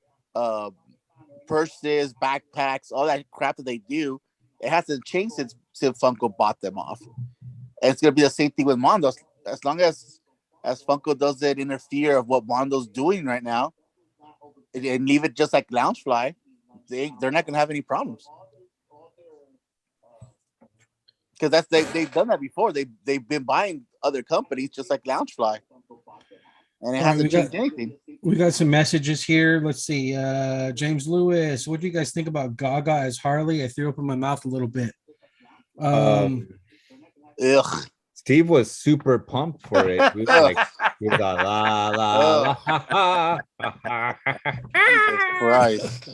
Speaker 5: purses, backpacks, all that crap that they do, it hasn't changed since Funko bought them off. And it's gonna be the same thing with Mondo. As long as Funko doesn't interfere of what Mondo's doing right now, and leave it just like Loungefly, they're not gonna have any problems. Because they've done that before. They've been buying other companies just like Loungefly, and it hasn't changed anything.
Speaker 3: We got some messages here. Let's see. James Lewis, what do you guys think about Gaga as Harley? I threw up in my mouth a little bit.
Speaker 5: Ugh.
Speaker 6: Steve was super pumped for it. He was like, he was like, la la la.
Speaker 5: Jesus Christ!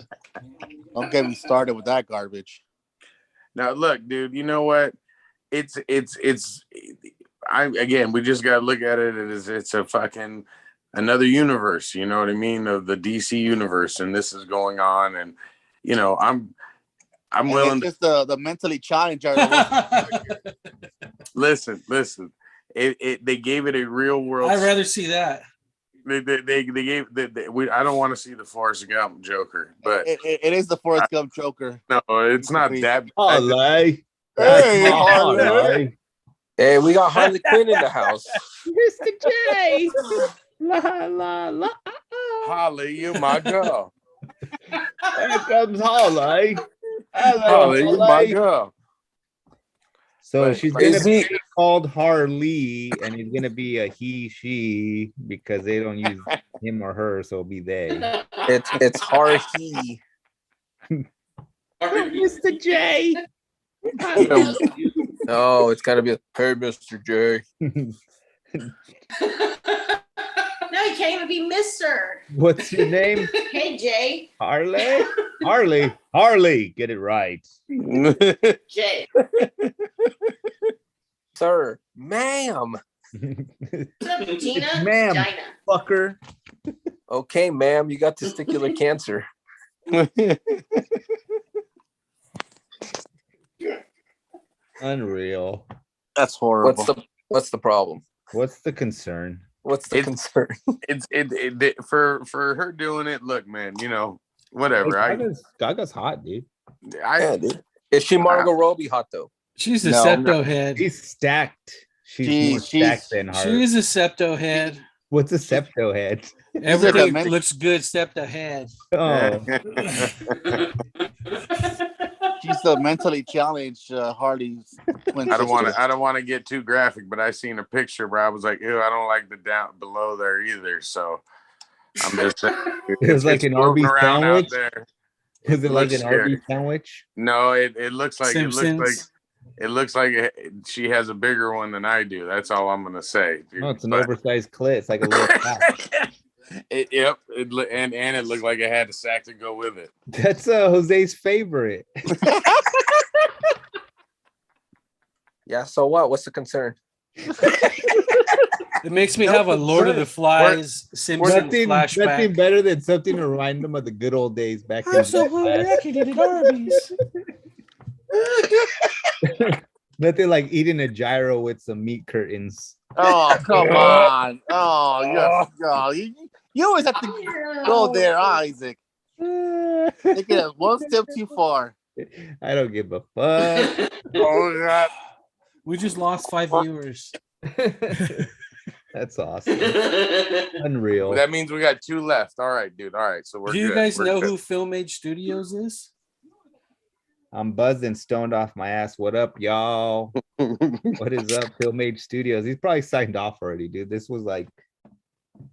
Speaker 5: Don't get me started with that garbage.
Speaker 7: Now, look, dude. You know what? It's. Again, we just gotta look at it as it's a fucking another universe. You know what I mean? Of the DC universe, and this is going on, and you know, I'm willing.
Speaker 5: It's just the mentally challenged.
Speaker 7: Listen. They gave it a real world.
Speaker 3: I'd rather see that.
Speaker 7: They gave. I don't want to see the Forrest Gump Joker, but
Speaker 5: it is the Forrest Gump Joker.
Speaker 7: No, it's not that.
Speaker 6: Harley.
Speaker 5: Hey, Harley.
Speaker 4: Hey, we got Harley Quinn in the house.
Speaker 6: Mr. J. La la la.
Speaker 7: Holly, you my girl.
Speaker 6: Here comes Harley.
Speaker 7: Holly, you my girl.
Speaker 6: So she's gonna be called Harley, and he's gonna be a he, she, because they don't use him or her, so it'll be they.
Speaker 4: It's Harley.
Speaker 6: Mr. J.
Speaker 4: No, it's gotta be hey, Mr. J.
Speaker 2: No, he can't even be Mr.
Speaker 6: What's your name?
Speaker 2: Hey, Jay.
Speaker 6: Harley. Get it right.
Speaker 2: Jay.
Speaker 4: Sir, ma'am.
Speaker 2: What's up, Gina?
Speaker 6: Ma'am.
Speaker 2: Gina.
Speaker 6: Fucker.
Speaker 4: Okay, ma'am, you got testicular cancer.
Speaker 6: Unreal.
Speaker 5: That's horrible.
Speaker 4: What's the problem?
Speaker 6: What's the concern?
Speaker 4: What's the concern?
Speaker 7: It's for her doing it. Look, man, you know, whatever.
Speaker 6: Gaga's hot, dude.
Speaker 4: Yeah, dude. Is she Margot Robbie hot though?
Speaker 3: She's a septo head.
Speaker 6: She's stacked. She's more stacked than her.
Speaker 3: She's a septo head.
Speaker 6: What's a septo head?
Speaker 3: Everything looks good except the head.
Speaker 6: Oh.
Speaker 5: She's the mentally challenged Harley's.
Speaker 7: I don't want to get too graphic, but I seen a picture where I was like, ew, I don't like the down below there either. So I'm just saying,
Speaker 6: it was like an Arby's sandwich.
Speaker 7: There.
Speaker 6: Is it like an Arby's sandwich?
Speaker 7: No, it looks like
Speaker 3: Simpsons.
Speaker 7: it looks like she has a bigger one than I do. That's all I'm gonna say. Dude.
Speaker 6: No, it's an oversized clit. It's like a little cat.
Speaker 7: Yep. And it looked like it had a sack to go with it.
Speaker 6: That's Jose's favorite.
Speaker 4: Yeah. So what? What's the concern?
Speaker 3: It makes me have a Lord of the Flies Simpsons flashback.
Speaker 6: Nothing better than something to remind them of the good old days back in
Speaker 3: I'm so hungry, I can get it Arby's.
Speaker 6: Nothing like eating a gyro with some meat curtains.
Speaker 5: Oh, come on. Oh, yes. Oh, you always have to go there, Isaac. Taking it one step too far.
Speaker 6: I don't give a fuck.
Speaker 7: Oh God.
Speaker 3: We just lost 5 viewers.
Speaker 6: That's awesome. Unreal.
Speaker 7: That means we got 2 left. All right, dude. All right, so we're
Speaker 3: Do you
Speaker 7: good.
Speaker 3: guys
Speaker 7: We're
Speaker 3: know
Speaker 7: good.
Speaker 3: who Film Age Studios is?
Speaker 6: I'm buzzed and stoned off my ass. What up, y'all? What is up, Filmage Studios? He's probably signed off already, dude. This was like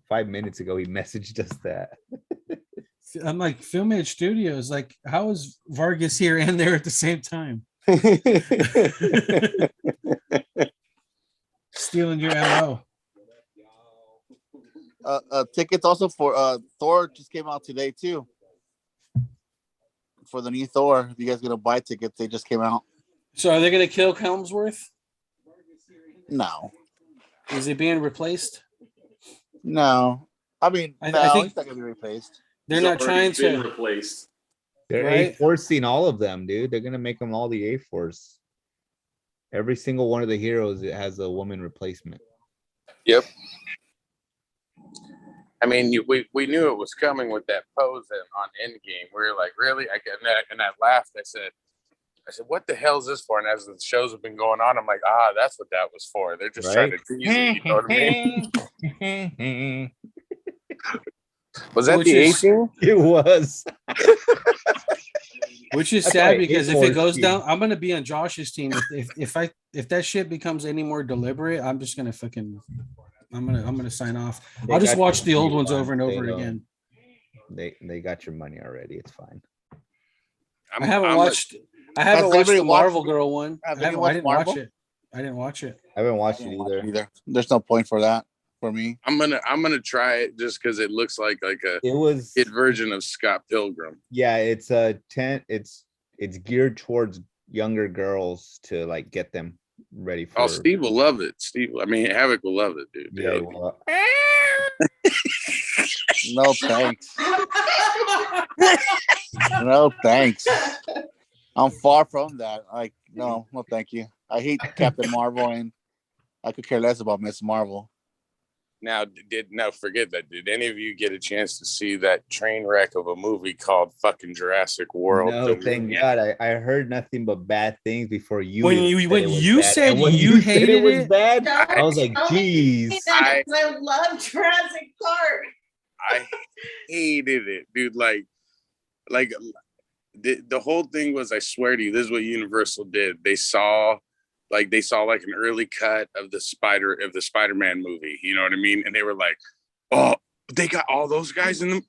Speaker 6: 5 minutes ago. He messaged us that.
Speaker 3: I'm like, Film Age Studios. Like, how is Vargas here and there at the same time? Stealing your MO.
Speaker 5: Tickets also for Thor just came out today too. For the new Thor, if you guys gonna buy tickets, they just came out.
Speaker 3: So are they going to kill Helmsworth?
Speaker 5: No,
Speaker 3: Is he being replaced?
Speaker 5: no. I mean,
Speaker 3: I
Speaker 5: no,
Speaker 3: think-
Speaker 5: he's not gonna be replaced.
Speaker 3: They're
Speaker 1: He's
Speaker 3: not
Speaker 1: already
Speaker 3: trying
Speaker 1: been
Speaker 3: to.
Speaker 1: replaced.
Speaker 6: They're
Speaker 3: Right?
Speaker 6: A-forcing all of them, dude. They're gonna make them all the A-force. Every single one of the heroes has a woman replacement.
Speaker 7: Yep. I mean, we knew it was coming with that pose on Endgame. We were like, really? And I laughed. I said, what the hell is this for? And as the shows have been going on, I'm like, that's what that was for. They're just trying to tease it. You know what I mean? Was that
Speaker 3: Which
Speaker 7: the
Speaker 3: is-
Speaker 7: 18?
Speaker 6: It was.
Speaker 3: Which is
Speaker 6: That's
Speaker 3: sad
Speaker 6: why
Speaker 3: because if
Speaker 6: A-force
Speaker 3: it goes
Speaker 6: team.
Speaker 3: down, I'm gonna be on Josh's team. If that shit becomes any more deliberate, I'm just gonna fucking I'm gonna sign off.
Speaker 6: They
Speaker 3: I'll just
Speaker 6: got
Speaker 3: watch
Speaker 6: your
Speaker 3: the old
Speaker 6: money,
Speaker 3: ones
Speaker 6: man.
Speaker 3: over and
Speaker 6: They
Speaker 3: over
Speaker 6: don't-
Speaker 3: again.
Speaker 6: They got your money already. It's fine.
Speaker 3: I haven't watched the
Speaker 5: anybody
Speaker 3: Marvel
Speaker 5: watched-
Speaker 3: Girl one. I
Speaker 5: have anyone
Speaker 3: didn't
Speaker 5: watched
Speaker 3: watch
Speaker 5: Marvel?
Speaker 3: it. I didn't watch it.
Speaker 6: I haven't watched
Speaker 5: I
Speaker 6: it
Speaker 5: didn't watch
Speaker 6: either.
Speaker 5: There's no point for that for me.
Speaker 7: I'm gonna try it just because it looks like a
Speaker 6: It was
Speaker 7: kid version of Scott Pilgrim.
Speaker 6: yeah. It's a it's geared towards younger girls to like get them ready for.
Speaker 7: Oh, Steve will love it. Havoc will love it, dude.
Speaker 6: Yeah, well,
Speaker 5: No thanks. No thanks. I'm far from that. Like, no, thank you. I hate Captain Marvel, and I could care less about Miss Marvel.
Speaker 7: Now, forget that. Did any of you get a chance to see that train wreck of a movie called fucking Jurassic World?
Speaker 6: no, thank God. I heard nothing but bad things before you.
Speaker 3: When
Speaker 6: even
Speaker 3: you-
Speaker 6: said
Speaker 3: when
Speaker 6: it was
Speaker 3: you
Speaker 6: bad.
Speaker 3: said
Speaker 6: And when
Speaker 3: you
Speaker 6: said
Speaker 3: hated
Speaker 6: it was
Speaker 3: it-
Speaker 6: bad,
Speaker 2: Don't
Speaker 6: I was like,
Speaker 2: tell me
Speaker 6: geez.
Speaker 2: that, 'cause I love Jurassic Park.
Speaker 7: I hated it, dude. Like the whole thing was, I swear to you, this is what Universal did. They saw like an early cut of the Spider-Man movie. You know what I mean? And they were like, oh, they got all those guys in them.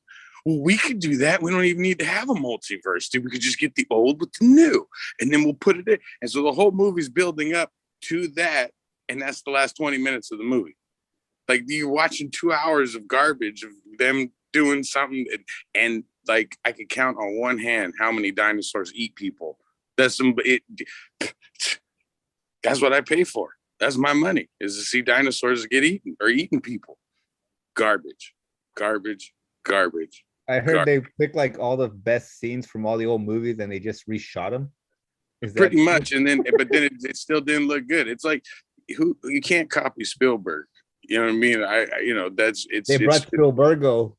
Speaker 7: Well, we could do that. We don't even need to have a multiverse, dude. We could just get the old with the new, and then we'll put it in. And so the whole movie's building up to that, and that's the last 20 minutes of the movie. Like, you're watching 2 hours of garbage of them doing something, and like, I could count on one hand how many dinosaurs eat people. That's what I pay for. That's my money, is to see dinosaurs get eaten or eating people. Garbage.
Speaker 6: I heard they picked like all the best scenes from all the old movies and they just reshot them. Is that
Speaker 7: Pretty much, and then but then it still didn't look good. It's like, you can't copy Spielberg. You know what I mean?
Speaker 6: They brought Spielbergo.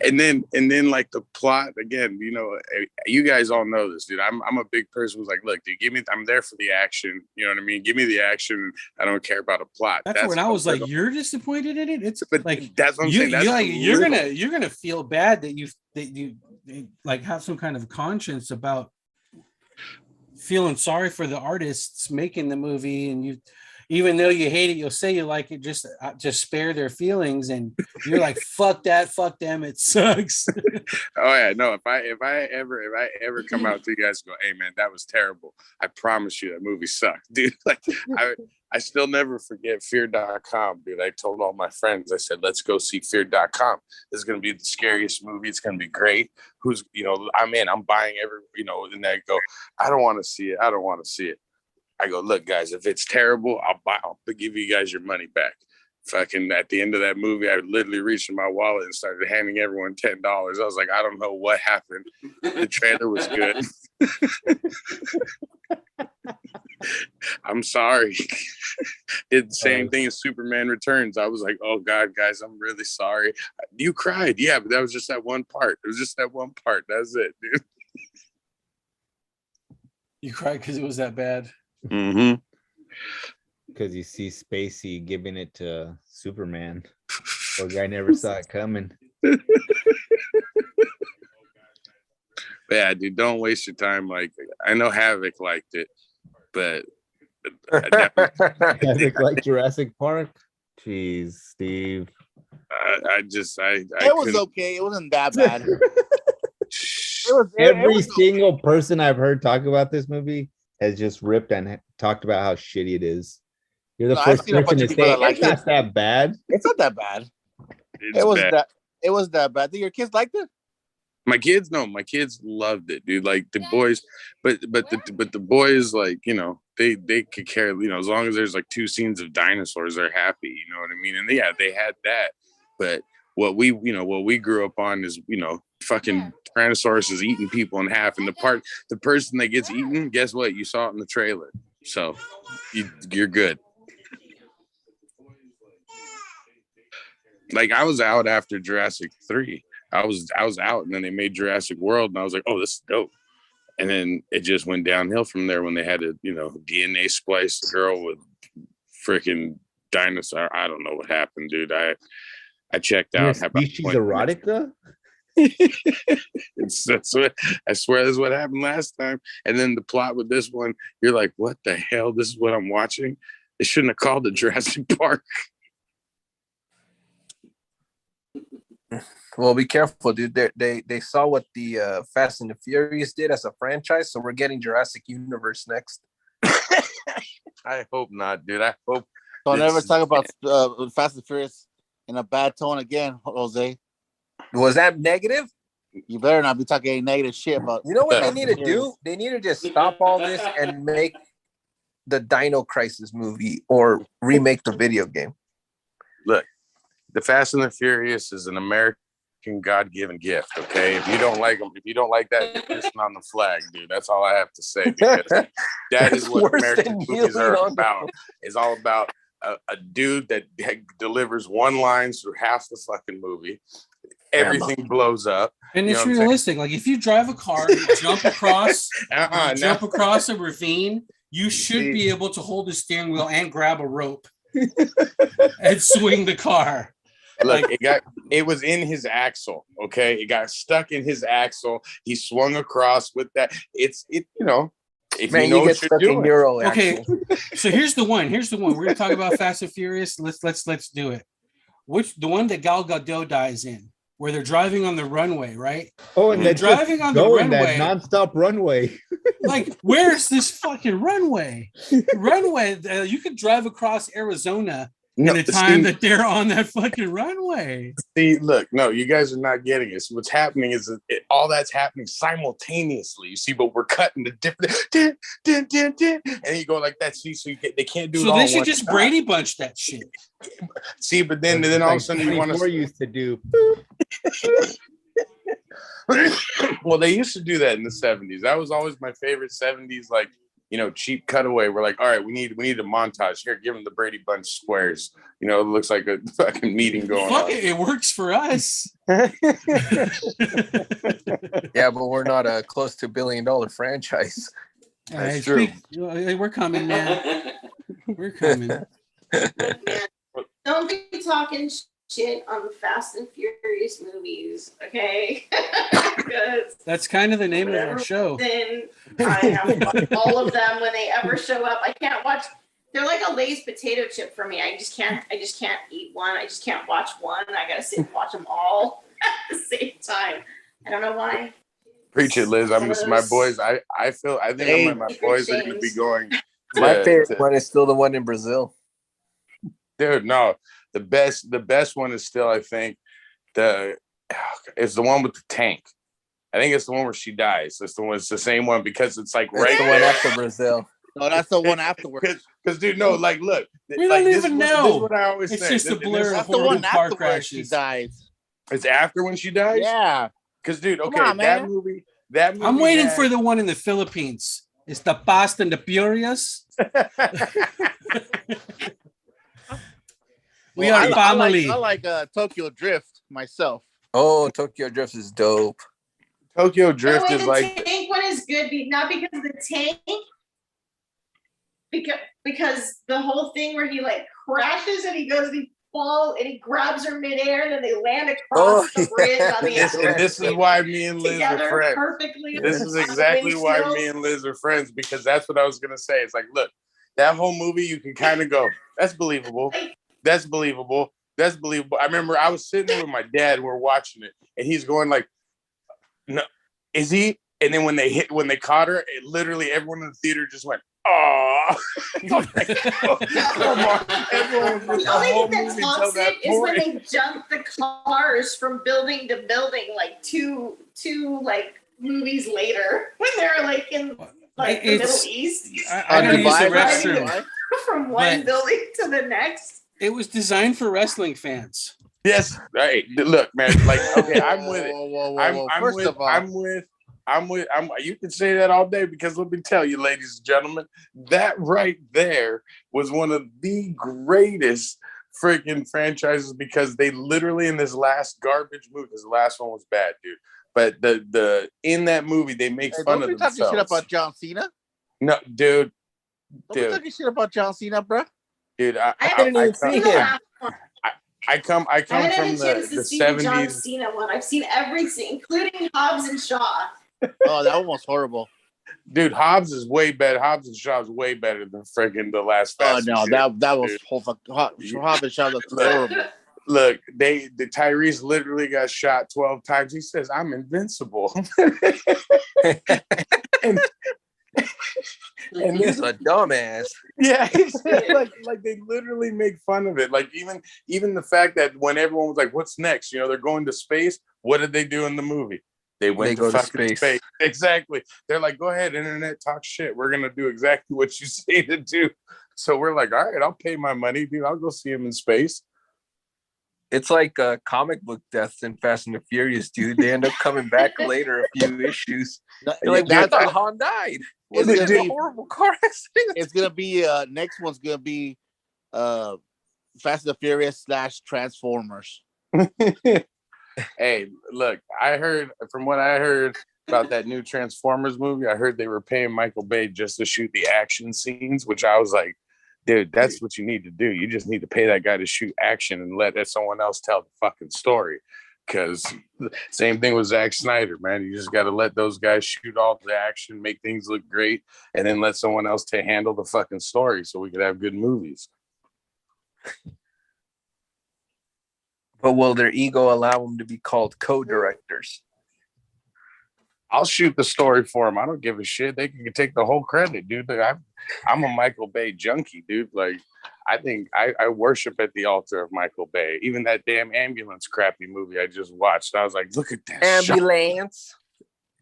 Speaker 7: And then like the plot again, you guys all know this, dude. I'm a big person who's like, look, dude, I'm there for the action. You know what I mean? Give me the action. I don't care about a plot.
Speaker 3: That's when I was like, you're disappointed in it. It's
Speaker 7: but
Speaker 3: like
Speaker 7: that's what I'm saying. That's
Speaker 3: you're gonna feel bad that you like have some kind of conscience about feeling sorry for the artists making the movie, and you, even though you hate it, you'll say you like it just spare their feelings, and you're like, fuck that, fuck them, it sucks.
Speaker 7: Oh yeah, no. If I ever come out to you guys and go, hey man, that was terrible, I promise you that movie sucked, dude. Like, I still never forget Fear.com, dude. I told all my friends, I said, let's go see Fear.com. This is gonna be the scariest movie. It's gonna be great. I'm in. I'm buying every, and they go, I don't want to see it. I go, look, guys, if it's terrible, I'll give you guys your money back. Fucking at the end of that movie, I literally reached in my wallet and started handing everyone $10. I was like, I don't know what happened. The trailer was good. I'm sorry. Did the same thing as Superman Returns. I was like, oh God, guys, I'm really sorry. You cried. Yeah, but that was just that one part. It was just that one part. That's it, dude.
Speaker 3: You cried because it was that bad.
Speaker 7: Mm-hmm.
Speaker 6: Because you see Spacey giving it to Superman. Poor guy never saw it coming.
Speaker 7: Yeah, dude, don't waste your time. Like, I know Havoc liked it, but
Speaker 6: Havoc like Jurassic Park. Jeez, Steve.
Speaker 5: It was okay. It wasn't that bad.
Speaker 6: Every single person I've heard talk about this movie has just ripped and talked about how shitty it is. You're the first person to say it's not that bad.
Speaker 5: It's not that bad. It was that bad. Did your kids like it?
Speaker 7: My kids loved it, dude. Like the boys, but the boys, like, you know, they could care, you know, as long as there's like 2 scenes of dinosaurs, they're happy. You know what I mean? And yeah, they had that. But what we grew up on is, you know, fucking Tyrannosaurus is eating people in half, and the person that gets eaten, guess what? You saw it in the trailer, so you're good. Like, I was out after Jurassic 3. I was out, and then they made Jurassic World, and I was like, oh, this is dope. And then it just went downhill from there when they had to, you know, DNA splice the girl with freaking dinosaur. I don't know what happened, dude. I checked out.
Speaker 6: Species erotica?
Speaker 7: That's what I swear this is what happened last time. And then the plot with this one, you're like, what the hell? This is what I'm watching? They shouldn't have called it Jurassic Park.
Speaker 4: Well, be careful, dude. They saw what the Fast and the Furious did as a franchise, so we're getting Jurassic Universe next.
Speaker 7: I hope not, dude. I hope.
Speaker 5: Don't ever talk about Fast and Furious in a bad tone again, Jose.
Speaker 4: Was that negative?
Speaker 5: You better not be talking any negative shit about.
Speaker 4: You know what they need to do? They need to just stop all this and make the Dino Crisis movie or remake the video game.
Speaker 7: Look, the Fast and the Furious is an American God-given gift. Okay, if you don't like them, if you don't like that, you're pissing on the flag, dude. That's all I have to say. Because that is what American movies are about. It's all about a dude that delivers one line through half the fucking movie. Everything blows up,
Speaker 3: and it's realistic. Like, if you drive a car, you jump across, across a ravine, you should be able to hold the steering wheel and grab a rope and swing the car.
Speaker 7: Look, it was in his axle. Okay, it got stuck in his axle. He swung across with that. You know. If
Speaker 4: man, you get stuck in Euro.
Speaker 3: Okay, so here's the one. We're gonna talk about Fast and Furious. Let's do it. The one that Gal Gadot dies in, where they're driving on the runway, right?
Speaker 6: Oh, and they're driving on the runway, that nonstop runway.
Speaker 3: Like, where's this fucking runway? You could drive across Arizona in the time that they're on that fucking runway.
Speaker 7: See, look, no, you guys are not getting it. So what's happening is all that's happening simultaneously. You see, but we're cutting the different, and you go like that. See, so they can't do it.
Speaker 3: So they should just Brady Bunch that shit.
Speaker 7: See, but then all of a sudden you want to.
Speaker 6: Used to do.
Speaker 7: Well, they used to do that in the 70s. That was always my favorite 70s, like, you know, cheap cutaway. We're like, all right, we need a montage here. Give them the Brady Bunch squares. You know, it looks like a fucking meeting going on.
Speaker 3: It works for us.
Speaker 4: Yeah, but we're not close to $1 billion franchise.
Speaker 7: That's true.
Speaker 3: We're coming, man. We're coming.
Speaker 2: Don't be talking shit on the Fast and Furious movies, okay?
Speaker 3: That's kind of the name of our show.
Speaker 2: Then I have to watch all of them when they ever show up. I can't watch. They're like a Lay's potato chip for me. I just can't eat one. I just can't watch one. I gotta sit and watch them all at the same time. I don't know why.
Speaker 7: Preach it, Liz. I'm just my boys. I think my boys are gonna be going.
Speaker 4: My favorite one is still the one in Brazil.
Speaker 7: Dude, no. The best one is still, I think, it's the one with the tank. I think it's the one where she dies. It's the same one because it's like
Speaker 4: right. The one after Brazil.
Speaker 5: No, that's the one afterwards.
Speaker 7: Because dude, no, like, look,
Speaker 3: we don't even know.
Speaker 7: This is what I always say.
Speaker 3: It's just a blur of
Speaker 5: horrible
Speaker 3: car crashes.
Speaker 5: She dies.
Speaker 7: It's after when she dies.
Speaker 5: Yeah.
Speaker 7: Because dude, okay,
Speaker 5: on,
Speaker 7: that movie.
Speaker 3: I'm waiting for the one in the Philippines. It's the Fast and the Furious. We are family.
Speaker 5: I like Tokyo Drift myself.
Speaker 4: Oh, Tokyo Drift is dope.
Speaker 7: Tokyo Drift is like
Speaker 2: the tank one is good, not because of the tank, because the whole thing where he like crashes and he goes and he falls and he grabs her midair and then they land across the bridge on the
Speaker 7: and this is why me and Liz are friends.
Speaker 2: Perfectly.
Speaker 7: This is exactly why me and Liz are friends, because that's what I was gonna say. It's like, look, that whole movie, you can kind of go, that's believable. That's believable. That's believable. I remember I was sitting there with my dad, we're watching it, and he's going like, no, is he? And then when they caught her, it literally everyone in the theater just went, oh. Like, oh, come on. Everyone was
Speaker 2: the only thing that tops it is when they jump the cars from building to building, like two like movies later, when they're like in like the Middle East.
Speaker 3: I don't use the restroom
Speaker 2: from one building to the next.
Speaker 3: It was designed for wrestling fans.
Speaker 7: Yes. Hey, look, man. Like, okay, I'm with it. I'm with. You can say that all day, because let me tell you, ladies and gentlemen, that right there was one of the greatest freaking franchises, because they literally in this last garbage movie, because the last one was bad, dude. But the in that movie they make fun of themselves.
Speaker 5: Don't be talking shit about John Cena.
Speaker 7: No, dude.
Speaker 5: Don't be talking shit about John Cena, bro.
Speaker 7: Dude, I
Speaker 4: didn't even see him.
Speaker 7: I come from the 70s.
Speaker 2: John Cena one. I've seen everything, including Hobbs and Shaw.
Speaker 5: Oh, that one was horrible.
Speaker 7: Dude, Hobbs is way better. Hobbs and Shaw is way better than freaking the last.
Speaker 5: Oh no, that was whole fuck. Hobbs and Shaw looked horrible.
Speaker 7: Look, the Tyrese literally got shot 12 times. He says, "I'm invincible." and
Speaker 4: he's a dumbass.
Speaker 7: Yeah, like they literally make fun of it. Like even the fact that when everyone was like, "What's next?" You know, they're going to space. What did they do in the movie? They went to fucking space. Exactly. They're like, "Go ahead, internet, talk shit. We're gonna do exactly what you say to do." So we're like, "All right, I'll pay my money, dude. I'll go see him in space."
Speaker 4: It's like comic book deaths in Fast and the Furious, dude. They end up coming back later, a few issues. They're like, I thought Han died. Was it a horrible car accident?
Speaker 5: It's gonna be next one's gonna be Fast and the Furious / Transformers.
Speaker 7: Hey, look, from what I heard about that new Transformers movie, I heard they were paying Michael Bay just to shoot the action scenes, which I was like, dude, that's what you need to do. You just need to pay that guy to shoot action and let someone else tell the fucking story. Because same thing with Zack Snyder, man. You just got to let those guys shoot all the action, make things look great, and then let someone else handle the fucking story so we could have good movies.
Speaker 4: But will their ego allow them to be called co-directors?
Speaker 7: I'll shoot the story for them. I don't give a shit. They can take the whole credit, dude. I'm a Michael Bay junkie, dude. Like, I think I worship at the altar of Michael Bay. Even that damn ambulance crappy movie I just watched, I was like, look at that
Speaker 4: ambulance.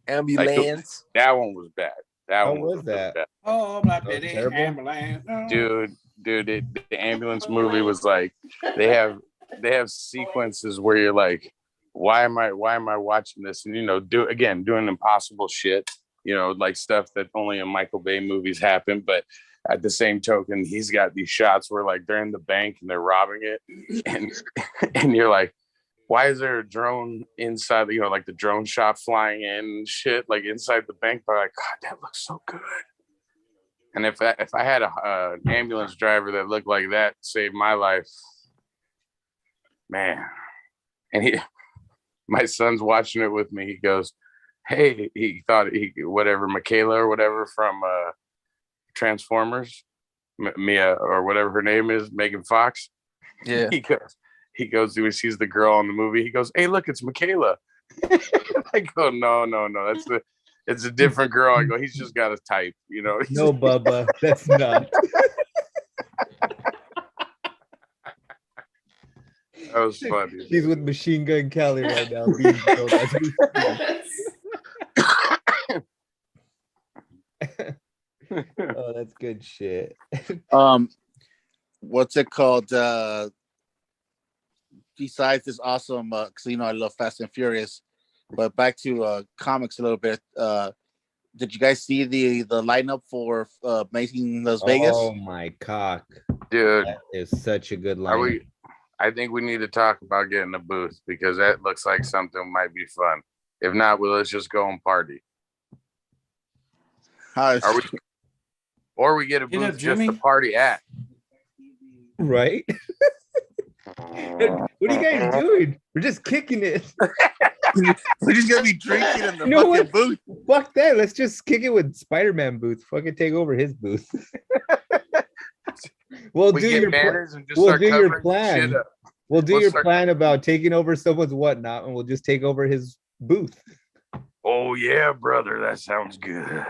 Speaker 7: Like, that one was bad. That one was bad.
Speaker 3: Oh, my pity, ambulance.
Speaker 7: Dude, the ambulance movie was like, they have sequences where you're like, why am I watching this? And, you know, doing impossible shit, you know, like stuff that only in Michael Bay movies happen. But at the same token, he's got these shots where like they're in the bank and they're robbing it. And you're like, why is there a drone inside, you know, like the drone shot flying in and shit, like inside the bank? But like, God, that looks so good. And if I had an ambulance driver that looked like that, saved my life, man. And my son's watching it with me. He goes, hey, he thought Michaela or whatever from Transformers, Mia or whatever her name is, Megan Fox.
Speaker 4: Yeah.
Speaker 7: He goes, when he sees the girl in the movie, he goes, hey, look, it's Michaela. I go, no, it's a different girl. I go, he's just got a type, you know.
Speaker 6: No, Bubba, that's not.
Speaker 7: That was funny.
Speaker 6: She's with Machine Gun Kelly right now. Oh, that's good shit.
Speaker 5: What's it called? Besides this awesome, because you know I love Fast and Furious, but back to comics a little bit. Did you guys see the lineup for Amazing Las Vegas?
Speaker 6: Oh my cock,
Speaker 7: dude!
Speaker 6: That is such a good line.
Speaker 7: I think we need to talk about getting a booth because that looks like something might be fun. If not, well, let's just go and party. Or we get a booth just to party at.
Speaker 6: Right? What are you guys doing? We're just kicking it.
Speaker 5: We're just gonna be drinking in the
Speaker 6: You know
Speaker 5: fucking
Speaker 6: what?
Speaker 5: booth.
Speaker 6: Fuck that. Let's just kick it with Spider-Man booth. Fucking take over his booth. We'll do your plan. We'll do your plan about taking over someone's whatnot, and we'll just take over his booth.
Speaker 7: Oh yeah, brother, that sounds good.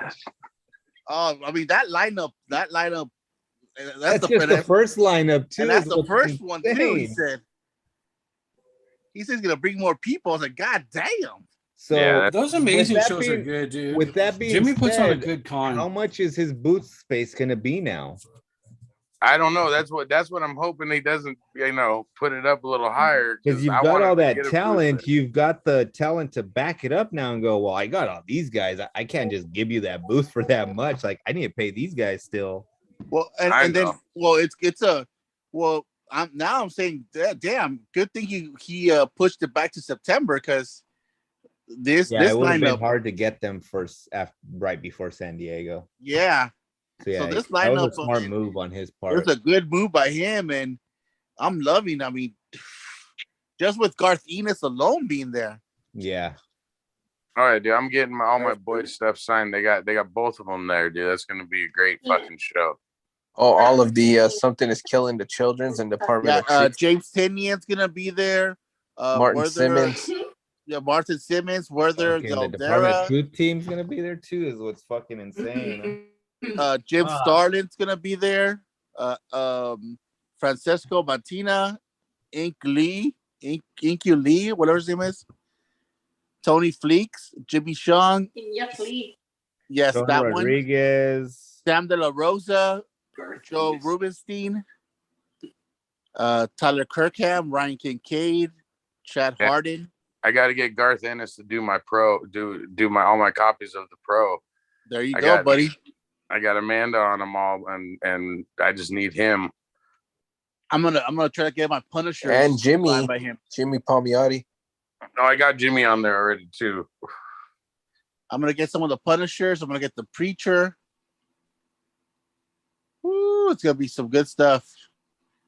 Speaker 5: Oh, I mean that lineup. That's
Speaker 6: just the first lineup too.
Speaker 5: And that's the first one too. He said he's gonna bring more people. I was like, God damn.
Speaker 3: So yeah, those amazing shows are good, dude.
Speaker 6: With that being
Speaker 3: Jimmy
Speaker 6: said,
Speaker 3: puts on a good con.
Speaker 6: How much is his booth space gonna be now?
Speaker 7: I don't know. That's what I'm hoping he doesn't, put it up a little higher.
Speaker 6: Because you've got all that talent. You've got the talent to back it up now and go, well, I got all these guys. I can't just give you that booth for that much. Like, I need to pay these guys still.
Speaker 5: Well, I'm saying, damn, good thing he pushed it back to September because this
Speaker 6: it would have been hard to get them right before San Diego.
Speaker 5: Yeah.
Speaker 6: So, yeah,
Speaker 5: so this
Speaker 6: that
Speaker 5: lineup
Speaker 6: was a smart move on his part.
Speaker 5: It was a good move by him, and I'm loving. I mean, just with Garth Ennis alone being there.
Speaker 6: Yeah.
Speaker 7: All right, dude. I'm getting all my boys' stuff signed. They got both of them there, dude. That's gonna be a great fucking show.
Speaker 4: Oh, all of the Something is Killing the Children's and Department of
Speaker 5: James Tinian's gonna be there.
Speaker 4: Martin Simmons.
Speaker 5: Yeah, Martin Simmons. Werther
Speaker 6: the Department of Truth team's gonna be there too. Is what's fucking insane.
Speaker 5: Jim Starlin's gonna be there. Francesco Martina, Inky Lee, whatever his name is. Tony Fleeks, Jimmy Sean. Yes,
Speaker 6: Tony
Speaker 5: that
Speaker 6: Rodriguez.
Speaker 5: one. Sam De La Rosa, Joe Rubenstein, Tyler Kirkham, Ryan Kincaid, Chad Hardin.
Speaker 7: I got to get Garth Ennis to do my pro, do all my copies of the pro.
Speaker 5: There you go, buddy.
Speaker 7: I got Amanda on them all, and I just need him.
Speaker 5: I'm gonna try to get my Punisher
Speaker 4: and Jimmy
Speaker 5: by him.
Speaker 4: Jimmy Palmiotti.
Speaker 7: No, I got Jimmy on there already too.
Speaker 5: I'm gonna get some of the Punishers. I'm gonna get the Preacher. Woo, it's gonna be some good stuff.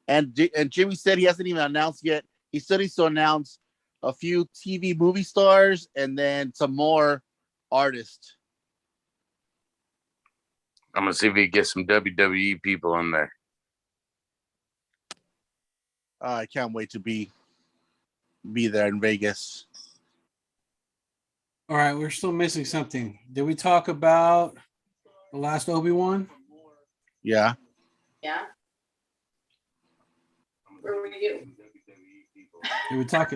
Speaker 5: And Jimmy said he hasn't even announced yet. He still needs to announce a few TV movie stars and then some more artists.
Speaker 7: I'm gonna see if he gets some WWE people in there.
Speaker 5: I can't wait to be there in Vegas.
Speaker 3: All right, we're still missing something. Did we talk about the last Obi-Wan?
Speaker 5: Yeah.
Speaker 2: Yeah. Where were you?
Speaker 3: Did we talk?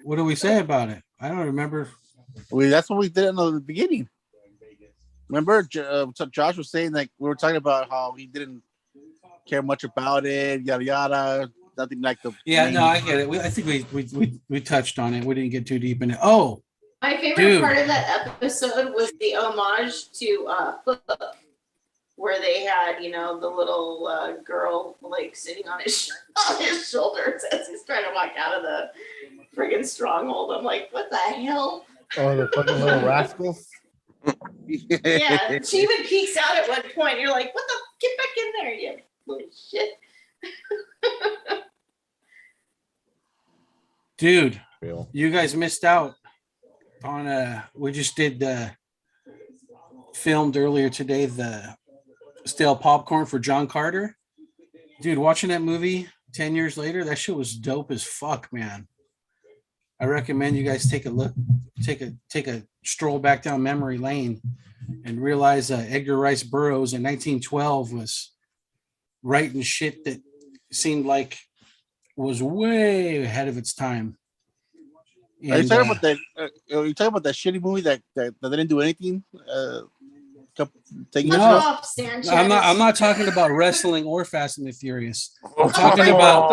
Speaker 3: What did we say about it? I don't remember.
Speaker 5: That's what we did in the beginning. Remember, Josh was saying like we were talking about how he didn't care much about it, yada yada. Nothing like the.
Speaker 3: Yeah, no, I get it. I think we touched on it. We didn't get too deep in it. Oh,
Speaker 2: my favorite part of that episode was the homage to Hook, where they had the little girl like sitting on his shoulders as he's trying to walk out of the friggin' stronghold. I'm like, what the hell?
Speaker 6: Oh, the fucking little rascals.
Speaker 2: Yeah, she even peeks out at one point. You're like, what the? Get back in there, you little shit.
Speaker 3: Dude, you guys missed out on we just did filmed earlier today the stale popcorn for John Carter. Dude, watching that movie 10 years later, that shit was dope as fuck, man. I recommend you guys take a look, take a stroll back down memory lane and realize Edgar Rice Burroughs in 1912 was writing shit that seemed like was way ahead of its time. And,
Speaker 5: are you talking about that? Are you talking about that shitty movie that didn't do anything?
Speaker 3: No, I'm not talking about wrestling or Fast and the Furious. I'm talking about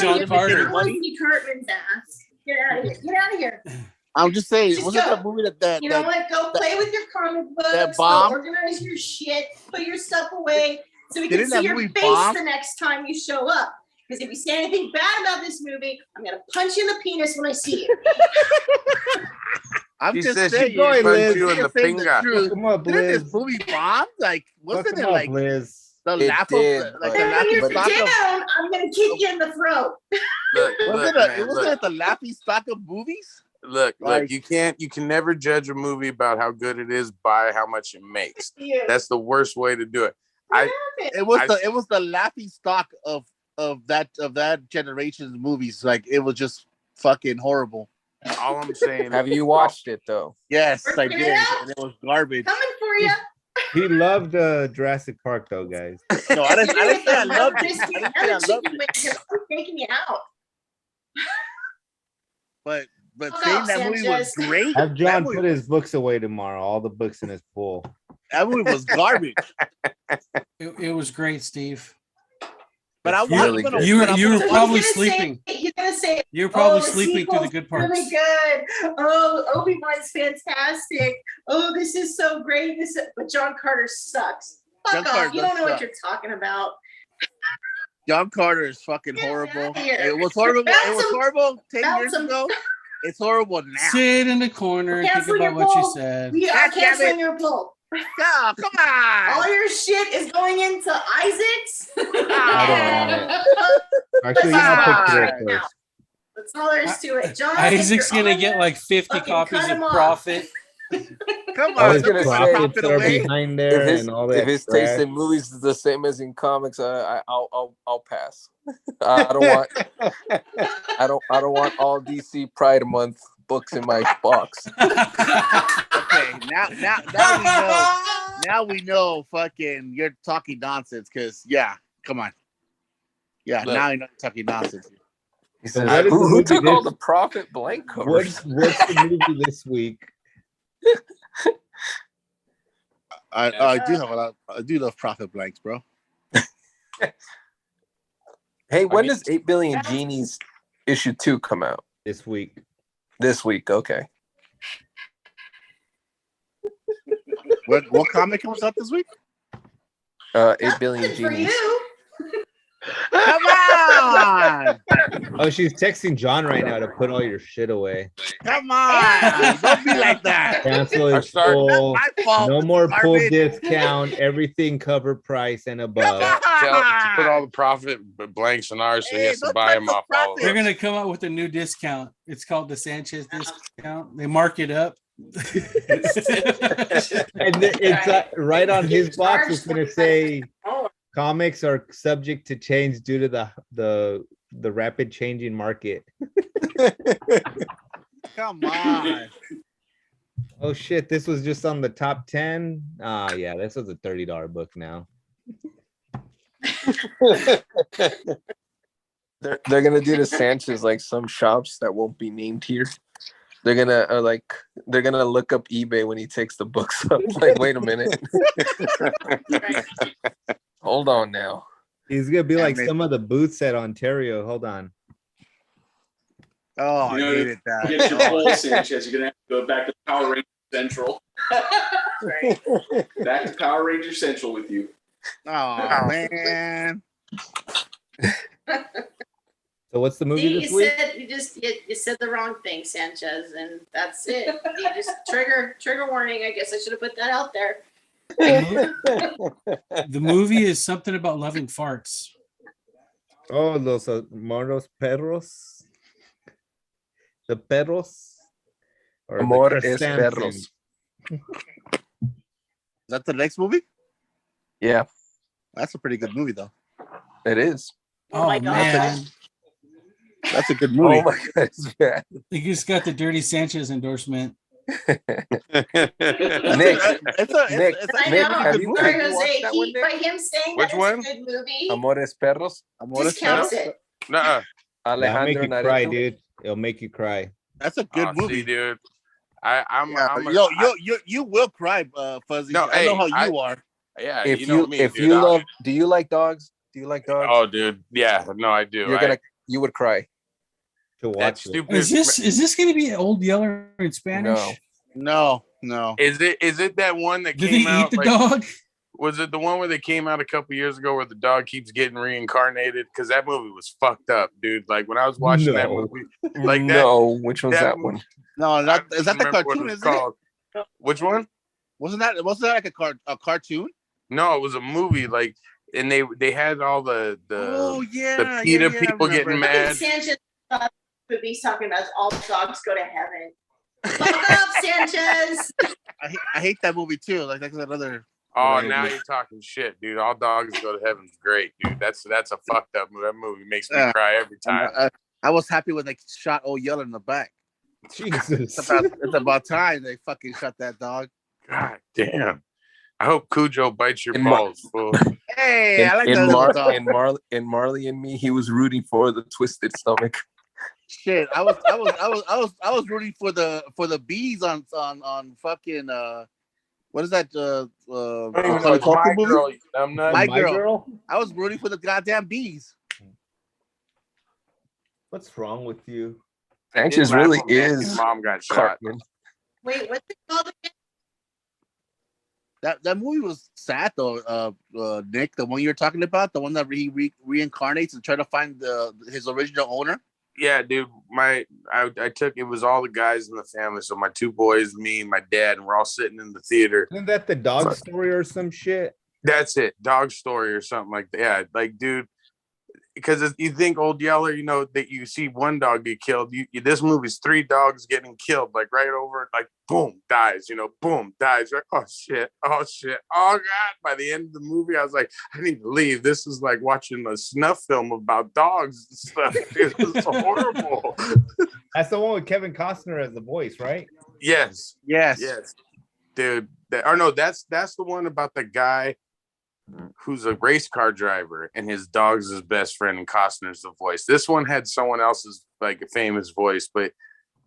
Speaker 3: John Carter.
Speaker 2: Cartman's ass. Get out of here! Get out of here!
Speaker 5: I'm just saying, was it that movie that
Speaker 2: you know what? Go play with your comic books.
Speaker 5: That bomb.
Speaker 2: Go organize your shit. Put your stuff away so we can see your face the next time you show up. Because if you say anything bad about this movie, I'm gonna punch you in the penis when I see you.
Speaker 5: I'm
Speaker 7: She
Speaker 5: just
Speaker 7: said
Speaker 5: saying,
Speaker 7: she punch
Speaker 6: Liz.
Speaker 7: you in the
Speaker 5: just saying the
Speaker 7: finger.
Speaker 5: truth.
Speaker 6: Come up,
Speaker 5: Didn't
Speaker 6: Liz.
Speaker 5: this movie bomb? Like, wasn't
Speaker 6: Fuck
Speaker 5: it
Speaker 6: 'em
Speaker 5: like
Speaker 6: up, Liz.
Speaker 5: the
Speaker 7: It
Speaker 5: laugh
Speaker 7: did,
Speaker 5: of like
Speaker 7: but-
Speaker 5: the
Speaker 2: Turn
Speaker 5: laughing
Speaker 2: you
Speaker 7: but-
Speaker 5: stock of?
Speaker 2: down, I'm gonna kick you in the throat.
Speaker 7: Look,
Speaker 5: Wasn't
Speaker 7: man,
Speaker 5: it? Wasn't it the laughing stock of movies?
Speaker 7: Look,
Speaker 5: Like-
Speaker 7: you can never judge a movie about how good it is by how much it makes.
Speaker 2: Yeah.
Speaker 7: That's the worst way to do it.
Speaker 5: It was the laughing stock of that generation's movies. Like, it was just fucking horrible.
Speaker 7: All I'm saying.
Speaker 4: Have you watched it though?
Speaker 5: Yes, I
Speaker 2: Working
Speaker 5: did,
Speaker 2: it out.
Speaker 5: and it was garbage.
Speaker 2: Coming for you.
Speaker 6: He loved Jurassic Park though, guys.
Speaker 5: No, I didn't say I loved it. I didn't say I loved it.
Speaker 2: You're taking me out.
Speaker 5: But
Speaker 2: Fuck
Speaker 5: saying
Speaker 2: off,
Speaker 5: that movie was
Speaker 2: Sanchez.
Speaker 5: great.
Speaker 6: Have John
Speaker 5: that movie,
Speaker 6: put his books away tomorrow. All the books in his pool.
Speaker 5: that movie was garbage.
Speaker 3: It was great, Steve.
Speaker 5: But I
Speaker 7: It's
Speaker 5: watched
Speaker 7: really
Speaker 5: it.
Speaker 7: good.
Speaker 3: You were
Speaker 2: So he's
Speaker 3: probably
Speaker 2: gonna say-
Speaker 3: sleeping.
Speaker 2: He's gonna say,
Speaker 3: You were probably
Speaker 2: the
Speaker 3: sleeping through the
Speaker 2: sequel's
Speaker 3: good parts.
Speaker 2: really good. Oh, Obi-Wan's fantastic. Oh, this is so great. But John Carter sucks. Fuck
Speaker 5: John
Speaker 2: off.
Speaker 5: Carter
Speaker 2: You
Speaker 5: does
Speaker 2: don't know what
Speaker 5: suck.
Speaker 2: you're talking about.
Speaker 5: John Carter is fucking
Speaker 2: Get
Speaker 5: horrible.
Speaker 2: outta here.
Speaker 5: It was horrible.
Speaker 2: Bounce
Speaker 5: It was
Speaker 2: him.
Speaker 5: horrible 10
Speaker 2: Bounce
Speaker 5: years
Speaker 2: him.
Speaker 5: ago. It's horrible now.
Speaker 3: Sit in the corner and think
Speaker 2: Cancel your
Speaker 3: about what you
Speaker 2: poll.
Speaker 3: said.
Speaker 2: We are
Speaker 5: God damn
Speaker 2: canceling
Speaker 5: it.
Speaker 2: your poll.
Speaker 5: Oh, come
Speaker 2: All
Speaker 5: on.
Speaker 2: your shit is going into Isaac's.
Speaker 6: I Actually, I'll pick it up first.
Speaker 2: That's all there is to it. John,
Speaker 3: Isaac's
Speaker 2: you're
Speaker 3: gonna
Speaker 2: on
Speaker 3: get
Speaker 2: there.
Speaker 3: like 50
Speaker 2: Fucking
Speaker 3: copies
Speaker 2: cut
Speaker 3: of
Speaker 2: him off.
Speaker 3: Profit.
Speaker 5: Come
Speaker 4: I
Speaker 5: on.
Speaker 4: was
Speaker 5: don't
Speaker 4: gonna
Speaker 5: put
Speaker 4: say,
Speaker 5: profit
Speaker 6: Profits are
Speaker 5: away.
Speaker 6: behind there
Speaker 4: If his,
Speaker 6: and all
Speaker 4: if
Speaker 6: that.
Speaker 4: his
Speaker 6: trash.
Speaker 4: taste in movies is the same as in comics, I'll pass. I don't want I don't want all DC Pride Month books in my box.
Speaker 5: Okay, now we know. Now we know. Fucking, you're talking nonsense. Cause yeah, come on. Yeah,
Speaker 7: Look.
Speaker 5: now you know you're talking nonsense.
Speaker 4: He
Speaker 6: So
Speaker 4: says,
Speaker 6: what is the
Speaker 4: who
Speaker 6: movie
Speaker 4: took all
Speaker 6: this-
Speaker 4: the Profit blank covers?
Speaker 6: What's the movie this week?
Speaker 5: I do have a lot. I do love profit blanks, bro.
Speaker 4: Hey, when
Speaker 7: mean-
Speaker 4: does 8 Billion Genies issue 2 come out?
Speaker 6: This week.
Speaker 4: This week, okay.
Speaker 5: What comic comes out this week?
Speaker 4: 8 Billion
Speaker 2: Nothing for
Speaker 4: Genies.
Speaker 2: you.
Speaker 5: Come on,
Speaker 6: Oh, she's texting John right now to put all your shit away.
Speaker 5: come on! Don't be like that.
Speaker 6: Cancel
Speaker 7: I
Speaker 6: is
Speaker 7: start-
Speaker 6: full.
Speaker 5: My fault.
Speaker 6: No
Speaker 5: It's
Speaker 6: more pull
Speaker 5: garbage.
Speaker 6: discount. Everything cover price and
Speaker 5: Come
Speaker 6: above.
Speaker 5: on!
Speaker 7: Tell to put all the profit blanks in ours, so he
Speaker 5: Hey,
Speaker 7: has to
Speaker 5: don't
Speaker 7: buy
Speaker 5: touch
Speaker 7: them
Speaker 5: the
Speaker 7: off all of
Speaker 5: profit.
Speaker 3: They're
Speaker 7: us.
Speaker 3: gonna come out with a new discount. It's called the Sanchez discount. They mark it up.
Speaker 6: And it's right on his box. It's gonna say comics are subject to change due to the rapid changing market.
Speaker 5: Come on!
Speaker 6: Oh shit! This was just on the top 10. Ah, yeah, this was a $30 book now.
Speaker 4: They're gonna do the Sanchez like some shops that won't be named here. They're gonna they're gonna look up eBay when he takes the books up. Like, wait a minute,
Speaker 2: Right.
Speaker 4: hold on now.
Speaker 6: He's gonna be like
Speaker 5: man.
Speaker 6: some of the booths at Ontario. Hold on.
Speaker 5: Oh,
Speaker 1: You know,
Speaker 5: I hated that.
Speaker 1: Get your poll, Sanchez. You're gonna have to go back to Power Ranger Central.
Speaker 2: Right.
Speaker 1: Back to Power Ranger Central with you.
Speaker 5: Oh man!
Speaker 6: So what's the movie
Speaker 2: See,
Speaker 6: this
Speaker 2: you
Speaker 6: week?
Speaker 2: said you said the wrong thing, Sanchez, and that's it. You just trigger warning. I guess I should have put that out there.
Speaker 3: The movie is something about loving farts.
Speaker 6: Oh, los moros perros. The perros. Or the
Speaker 4: Amor es
Speaker 6: chrysanthemums.
Speaker 4: perros.
Speaker 5: That's the next movie.
Speaker 4: Yeah,
Speaker 5: That's a pretty good movie, though.
Speaker 4: it is.
Speaker 2: Oh my God.
Speaker 3: Man,
Speaker 5: That's a good movie.
Speaker 4: Oh my god, it's bad.
Speaker 3: he just got the Dirty Sanchez endorsement.
Speaker 4: Nick,
Speaker 5: It's a
Speaker 4: Nick,
Speaker 2: I
Speaker 4: Nick,
Speaker 2: know.
Speaker 4: have you
Speaker 2: Sorry,
Speaker 4: watched
Speaker 2: Jose.
Speaker 4: that one, Nick?
Speaker 2: By him saying
Speaker 7: Which
Speaker 2: that
Speaker 7: one?
Speaker 2: it's a good movie,
Speaker 4: Amores Perros.
Speaker 2: discounts it.
Speaker 7: Nuh-uh.
Speaker 6: That'll make
Speaker 4: Alejandro
Speaker 6: you cry,
Speaker 4: Nareto.
Speaker 6: dude. It'll make you cry.
Speaker 5: That's a good
Speaker 7: Oh,
Speaker 5: movie.
Speaker 7: see, dude. I'm
Speaker 5: Yeah, you will cry, Fuzzy.
Speaker 7: No,
Speaker 5: I know
Speaker 7: hey,
Speaker 5: how you are.
Speaker 7: yeah.
Speaker 4: If
Speaker 7: you know me,
Speaker 4: if
Speaker 7: dude.
Speaker 4: you love, do you like dogs? Do you like dogs?
Speaker 7: Oh, dude. Yeah. No, I do.
Speaker 4: You would cry.
Speaker 6: To
Speaker 7: That
Speaker 6: watch it.
Speaker 7: stupid.
Speaker 3: Is this gonna be Old Yeller in Spanish?
Speaker 4: No.
Speaker 5: No.
Speaker 7: Is it that one that
Speaker 3: Did
Speaker 7: came
Speaker 3: they
Speaker 7: out
Speaker 3: eat the
Speaker 7: like
Speaker 3: dog?
Speaker 7: Was it the one where they came out a couple years ago where the dog keeps getting reincarnated? Because that movie was fucked up, dude. Like when I was watching that movie, like that.
Speaker 4: No, which one's that one?
Speaker 5: No,
Speaker 7: I
Speaker 5: that
Speaker 7: don't
Speaker 5: is that the
Speaker 7: remember what
Speaker 5: cartoon?
Speaker 7: it was
Speaker 5: Isn't it?
Speaker 7: called. Which one?
Speaker 5: Wasn't that like a cartoon?
Speaker 7: No, it was a movie. Like, and they had all the
Speaker 5: Oh yeah,
Speaker 7: the PETA
Speaker 5: yeah,
Speaker 7: people
Speaker 5: I
Speaker 7: getting
Speaker 5: remember.
Speaker 2: I
Speaker 7: mad.
Speaker 2: think Sanchez would be talking about all dogs go to heaven. Fuck up, Sanchez.
Speaker 5: I hate that movie too. Like that's another.
Speaker 7: Oh, now you're talking shit, dude. All dogs go to heaven's great, dude. That's a fucked up movie. That movie makes me cry every time.
Speaker 5: I was happy when they shot old Yeller in the back.
Speaker 6: Jesus.
Speaker 5: It's about time they fucking shot that dog.
Speaker 7: God damn. I hope Cujo bites your balls, fool.
Speaker 5: Hey, I like that little dog.
Speaker 4: And Marley and Me, he was rooting for the twisted stomach.
Speaker 5: Shit, I was rooting for the bees on fucking what is that
Speaker 7: My Girl, I'm not
Speaker 5: My Girl. I was rooting for the goddamn bees.
Speaker 6: What's wrong with you?
Speaker 4: Sanchez really is.
Speaker 7: His mom got shot.
Speaker 4: Cartman.
Speaker 2: Wait, what's it called again?
Speaker 5: That movie was sad though, Nick. The one you're talking about, the one that he reincarnates and try to find his original owner.
Speaker 7: Yeah, dude. I took it was all the guys in the family. So my two boys, me, and my dad, and we're all sitting in the theater.
Speaker 6: Isn't that the dog story or some shit?
Speaker 7: That's it, Dog Story or something like that. Yeah, like dude. Because you think Old Yeller, you know, that you see one dog get killed. This movie's 3 dogs getting killed, like right over, like boom, dies, you know, boom, dies. Right? Oh shit, oh God. By the end of the movie, I was like, I need to leave. This is like watching a snuff film about dogs and stuff. It was horrible.
Speaker 6: That's the one with Kevin Costner as the voice, right?
Speaker 7: Yes. Dude. That's the one about the guy who's a race car driver and his dog's his best friend and Costner's the voice. This one had someone else's like a famous voice, but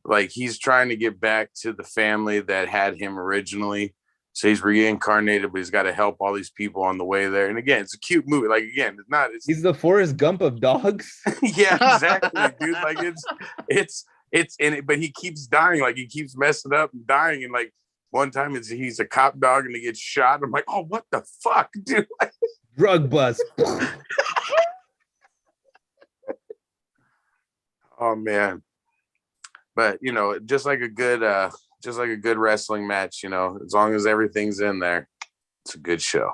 Speaker 7: like he's trying to get back to the family that had him originally. So he's reincarnated, but he's got to help all these people on the way there. And again, it's a cute movie. Like again,
Speaker 6: he's the Forrest Gump of dogs.
Speaker 7: Yeah, exactly, dude. Like it's in it, but he keeps dying. Like he keeps messing up and dying. And like one time he's a cop dog and he gets shot. I'm like, oh, what the fuck, dude?
Speaker 6: Drug bust.
Speaker 7: Oh man. But you know, just like a good wrestling match, you know, as long as everything's in there, it's a good show.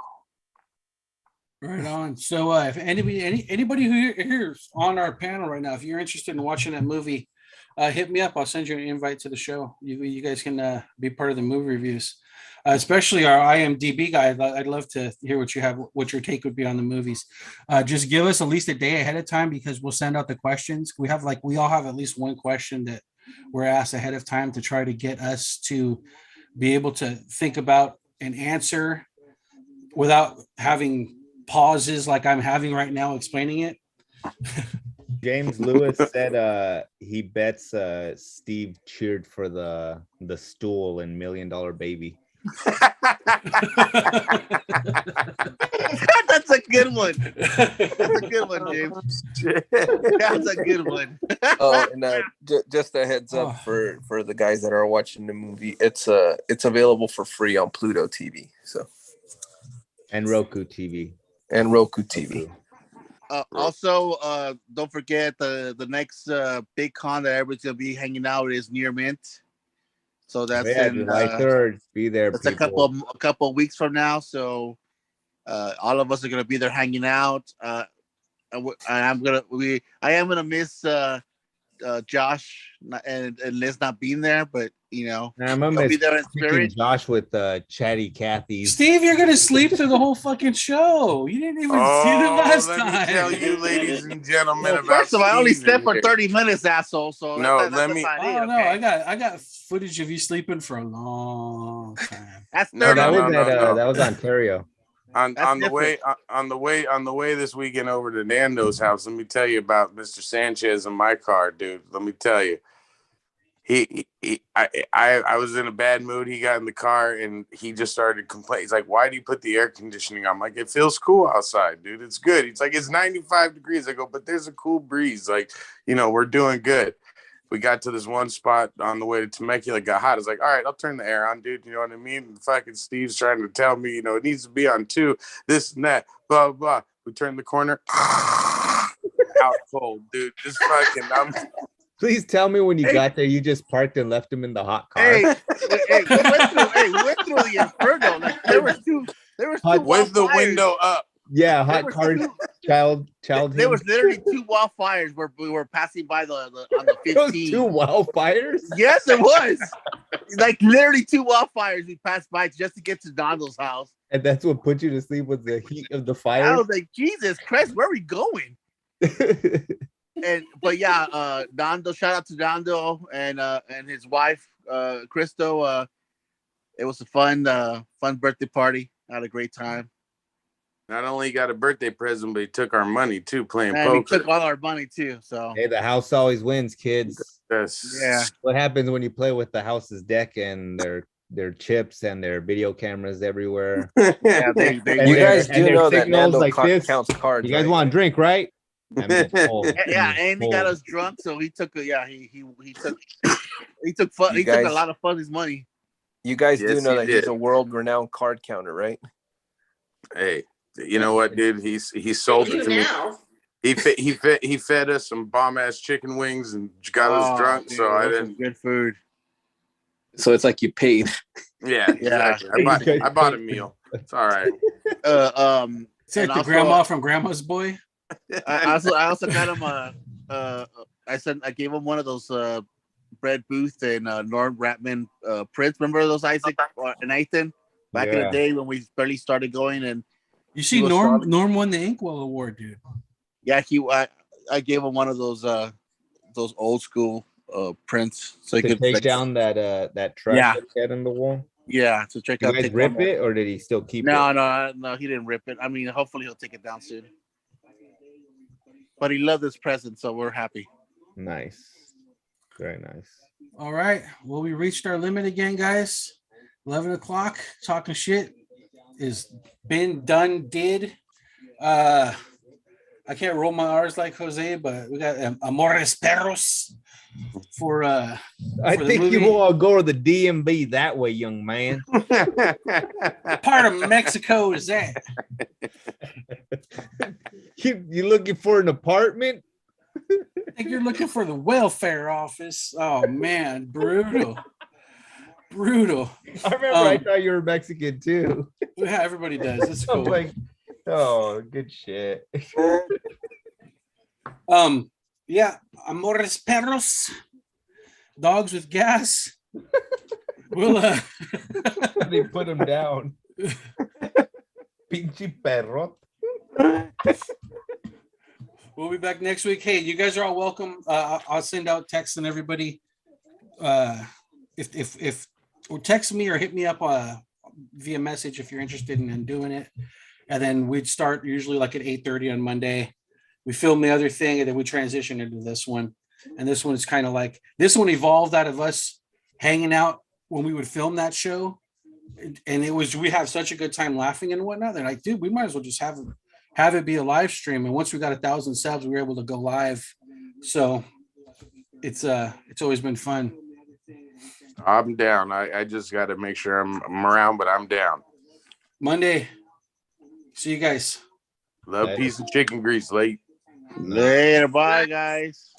Speaker 3: Right on. So if anybody who here's on our panel right now, if you're interested in watching that movie, hit me up. I'll send you an invite to the show. You guys can be part of the movie reviews, especially our IMDb guy. I'd love to hear what your take would be on the movies. Just give us at least a day ahead of time because we'll send out the questions. We all have at least one question that we're asked ahead of time to try to get us to be able to think about an answer without having pauses like I'm having right now explaining it.
Speaker 6: James Lewis said he bets Steve cheered for the stool in $1 Million Baby.
Speaker 5: That's a good one. That's a good one, James. That's a good one.
Speaker 4: Oh, and just a heads up for the guys that are watching the movie, it's available for free on Pluto TV. So
Speaker 6: and Roku TV.
Speaker 5: Also, don't forget the next big con that everybody's gonna be hanging out is Near Mint. So that's
Speaker 6: July 3rd. Be there.
Speaker 5: That's people. a couple of weeks from now. So all of us are gonna be there hanging out. I am gonna miss Josh and Liz not being there, but you know,
Speaker 6: I'm gonna
Speaker 5: be there in spirit.
Speaker 6: Josh with Chatty Cathy.
Speaker 3: Steve, you're gonna sleep through the whole fucking show. You didn't even see the last time.
Speaker 7: Let me tell you, ladies and gentlemen,
Speaker 5: well,
Speaker 7: about
Speaker 5: first of all, I only
Speaker 7: Steve
Speaker 5: slept for
Speaker 7: here.
Speaker 5: 30 minutes, asshole. So
Speaker 7: No,
Speaker 5: that's
Speaker 7: let me-
Speaker 5: about it,
Speaker 3: Oh no,
Speaker 5: okay?
Speaker 3: I got footage of you sleeping for a long time.
Speaker 5: That's
Speaker 7: No,
Speaker 6: that
Speaker 7: no,
Speaker 6: was
Speaker 7: no.
Speaker 6: that was Ontario.
Speaker 7: On
Speaker 5: That's
Speaker 7: the way this weekend over to Nando's house, let me tell you about Mr. Sanchez in my car, dude. Let me tell you. I was in a bad mood. He got in the car and he just started complaining. He's like, why do you put the air conditioning on? I'm like, it feels cool outside, dude. It's good. He's like, it's 95 degrees. I go, but there's a cool breeze. Like, you know, we're doing good. we got to this one spot on the way to Temecula, got hot. I was like, all right, I'll turn the air on, dude. You know what I mean? And fucking Steve's trying to tell me, you know, it needs to be on 2, this and that, blah, blah. We turned the corner, out cold, dude. Just fucking,
Speaker 6: Please tell me when you got there, you just parked and left him in the hot car.
Speaker 5: Hey, we went through the inferno. Like there was two
Speaker 7: with the window up.
Speaker 6: Yeah, hot car, child.
Speaker 5: There was literally 2 wildfires where we were passing by on the 15.
Speaker 6: Those 2 wildfires?
Speaker 5: Yes, it was. Like literally 2 wildfires we passed by just to get to Dondo's house.
Speaker 6: And that's what put you to sleep, was the heat of the
Speaker 5: I
Speaker 6: fire?
Speaker 5: was like, Jesus Christ, where are we going? But yeah, Dondo, shout out to Dondo and his wife, Cristo. It was a fun birthday party. Had a great time.
Speaker 7: Not only got a birthday present, but he took our money too, playing
Speaker 5: And
Speaker 7: poker.
Speaker 5: he took all our money too. So
Speaker 6: Hey, the house always wins, kids.
Speaker 7: Yes.
Speaker 5: yeah.
Speaker 6: What happens when you play with the house's deck and their chips and their video cameras everywhere?
Speaker 5: Yeah,
Speaker 6: And
Speaker 8: You
Speaker 6: their-
Speaker 8: guys
Speaker 6: and
Speaker 8: do
Speaker 6: their
Speaker 8: know that
Speaker 6: signals
Speaker 8: Nando
Speaker 6: like this.
Speaker 8: counts cards.
Speaker 6: You guys
Speaker 8: right?
Speaker 6: want a drink, right?
Speaker 5: Yeah, Andy got us drunk, so he took he took a lot of Fuzzy's money.
Speaker 8: You guys
Speaker 7: Yes,
Speaker 8: do know
Speaker 7: he
Speaker 8: that he's
Speaker 7: did.
Speaker 8: a world-renowned card counter, right?
Speaker 7: Hey, you know what, dude? He sold it
Speaker 2: You
Speaker 7: to me.
Speaker 2: now.
Speaker 7: He fed us some bomb ass chicken wings and got us drunk.
Speaker 5: Dude,
Speaker 7: So I
Speaker 5: that's some
Speaker 7: didn't.
Speaker 5: good food.
Speaker 8: So it's like you paid.
Speaker 7: Yeah, exactly. I bought a meal. It's all right.
Speaker 3: It's like
Speaker 5: And
Speaker 3: the
Speaker 5: also,
Speaker 3: grandma from Grandma's Boy.
Speaker 5: I also got him I gave him one of those Brett Booth and Norm Ratman prints. Remember those, Isaac and Nathan back in the day when we barely started going? And
Speaker 3: You see,
Speaker 5: He was
Speaker 3: Norm
Speaker 5: solid.
Speaker 3: Norm won the Inkwell Award, dude.
Speaker 5: yeah, I gave him one of those old school prints so he
Speaker 6: To
Speaker 5: could
Speaker 6: take down that trash
Speaker 5: Yeah.
Speaker 6: that he had in the wall.
Speaker 5: Yeah, to check
Speaker 6: You
Speaker 5: out.
Speaker 6: guys
Speaker 5: take
Speaker 6: rip
Speaker 5: down
Speaker 6: it, or did he still keep it?
Speaker 5: No, he didn't rip it. I mean, hopefully he'll take it down soon. But he loved his present, so we're happy.
Speaker 6: Nice. Very nice.
Speaker 3: All right. Well, we reached our limit again, guys. 11 o'clock. Talking shit is been done, did. I can't roll my R's like Jose, but we got Amores Perros for
Speaker 6: I
Speaker 3: for the
Speaker 6: think
Speaker 3: movie.
Speaker 6: you will go to the DMV that way, young man.
Speaker 3: What part of Mexico is that?
Speaker 6: You looking for an apartment?
Speaker 3: I think you're looking for the welfare office. Oh man, brutal. Brutal.
Speaker 6: I remember I thought you were Mexican too.
Speaker 3: Yeah, everybody does. It's
Speaker 6: I'm
Speaker 3: cool.
Speaker 6: like, oh, good shit.
Speaker 3: Yeah, Amores Perros, dogs with gas. We'll
Speaker 6: They put him down. Pinche perro.
Speaker 3: we'll be back next week. Hey, you guys are all welcome. I'll send out texts and everybody. If or text me or hit me up via message if you're interested in doing it. And then we'd start usually like at 8:30 on Monday. We film the other thing and then we transition into this one. And this one is kind of like, this one evolved out of us hanging out when we would film that show. And it was, we have such a good time laughing and whatnot. They're like, dude, we might as well just have it be a live stream. And once we got 1,000 subs, we were able to go live. So it's always been fun.
Speaker 7: I'm down. I just got to make sure I'm around, but I'm down.
Speaker 3: Monday. See you guys.
Speaker 7: Love, peace, and chicken grease, late.
Speaker 5: Later, bye, guys.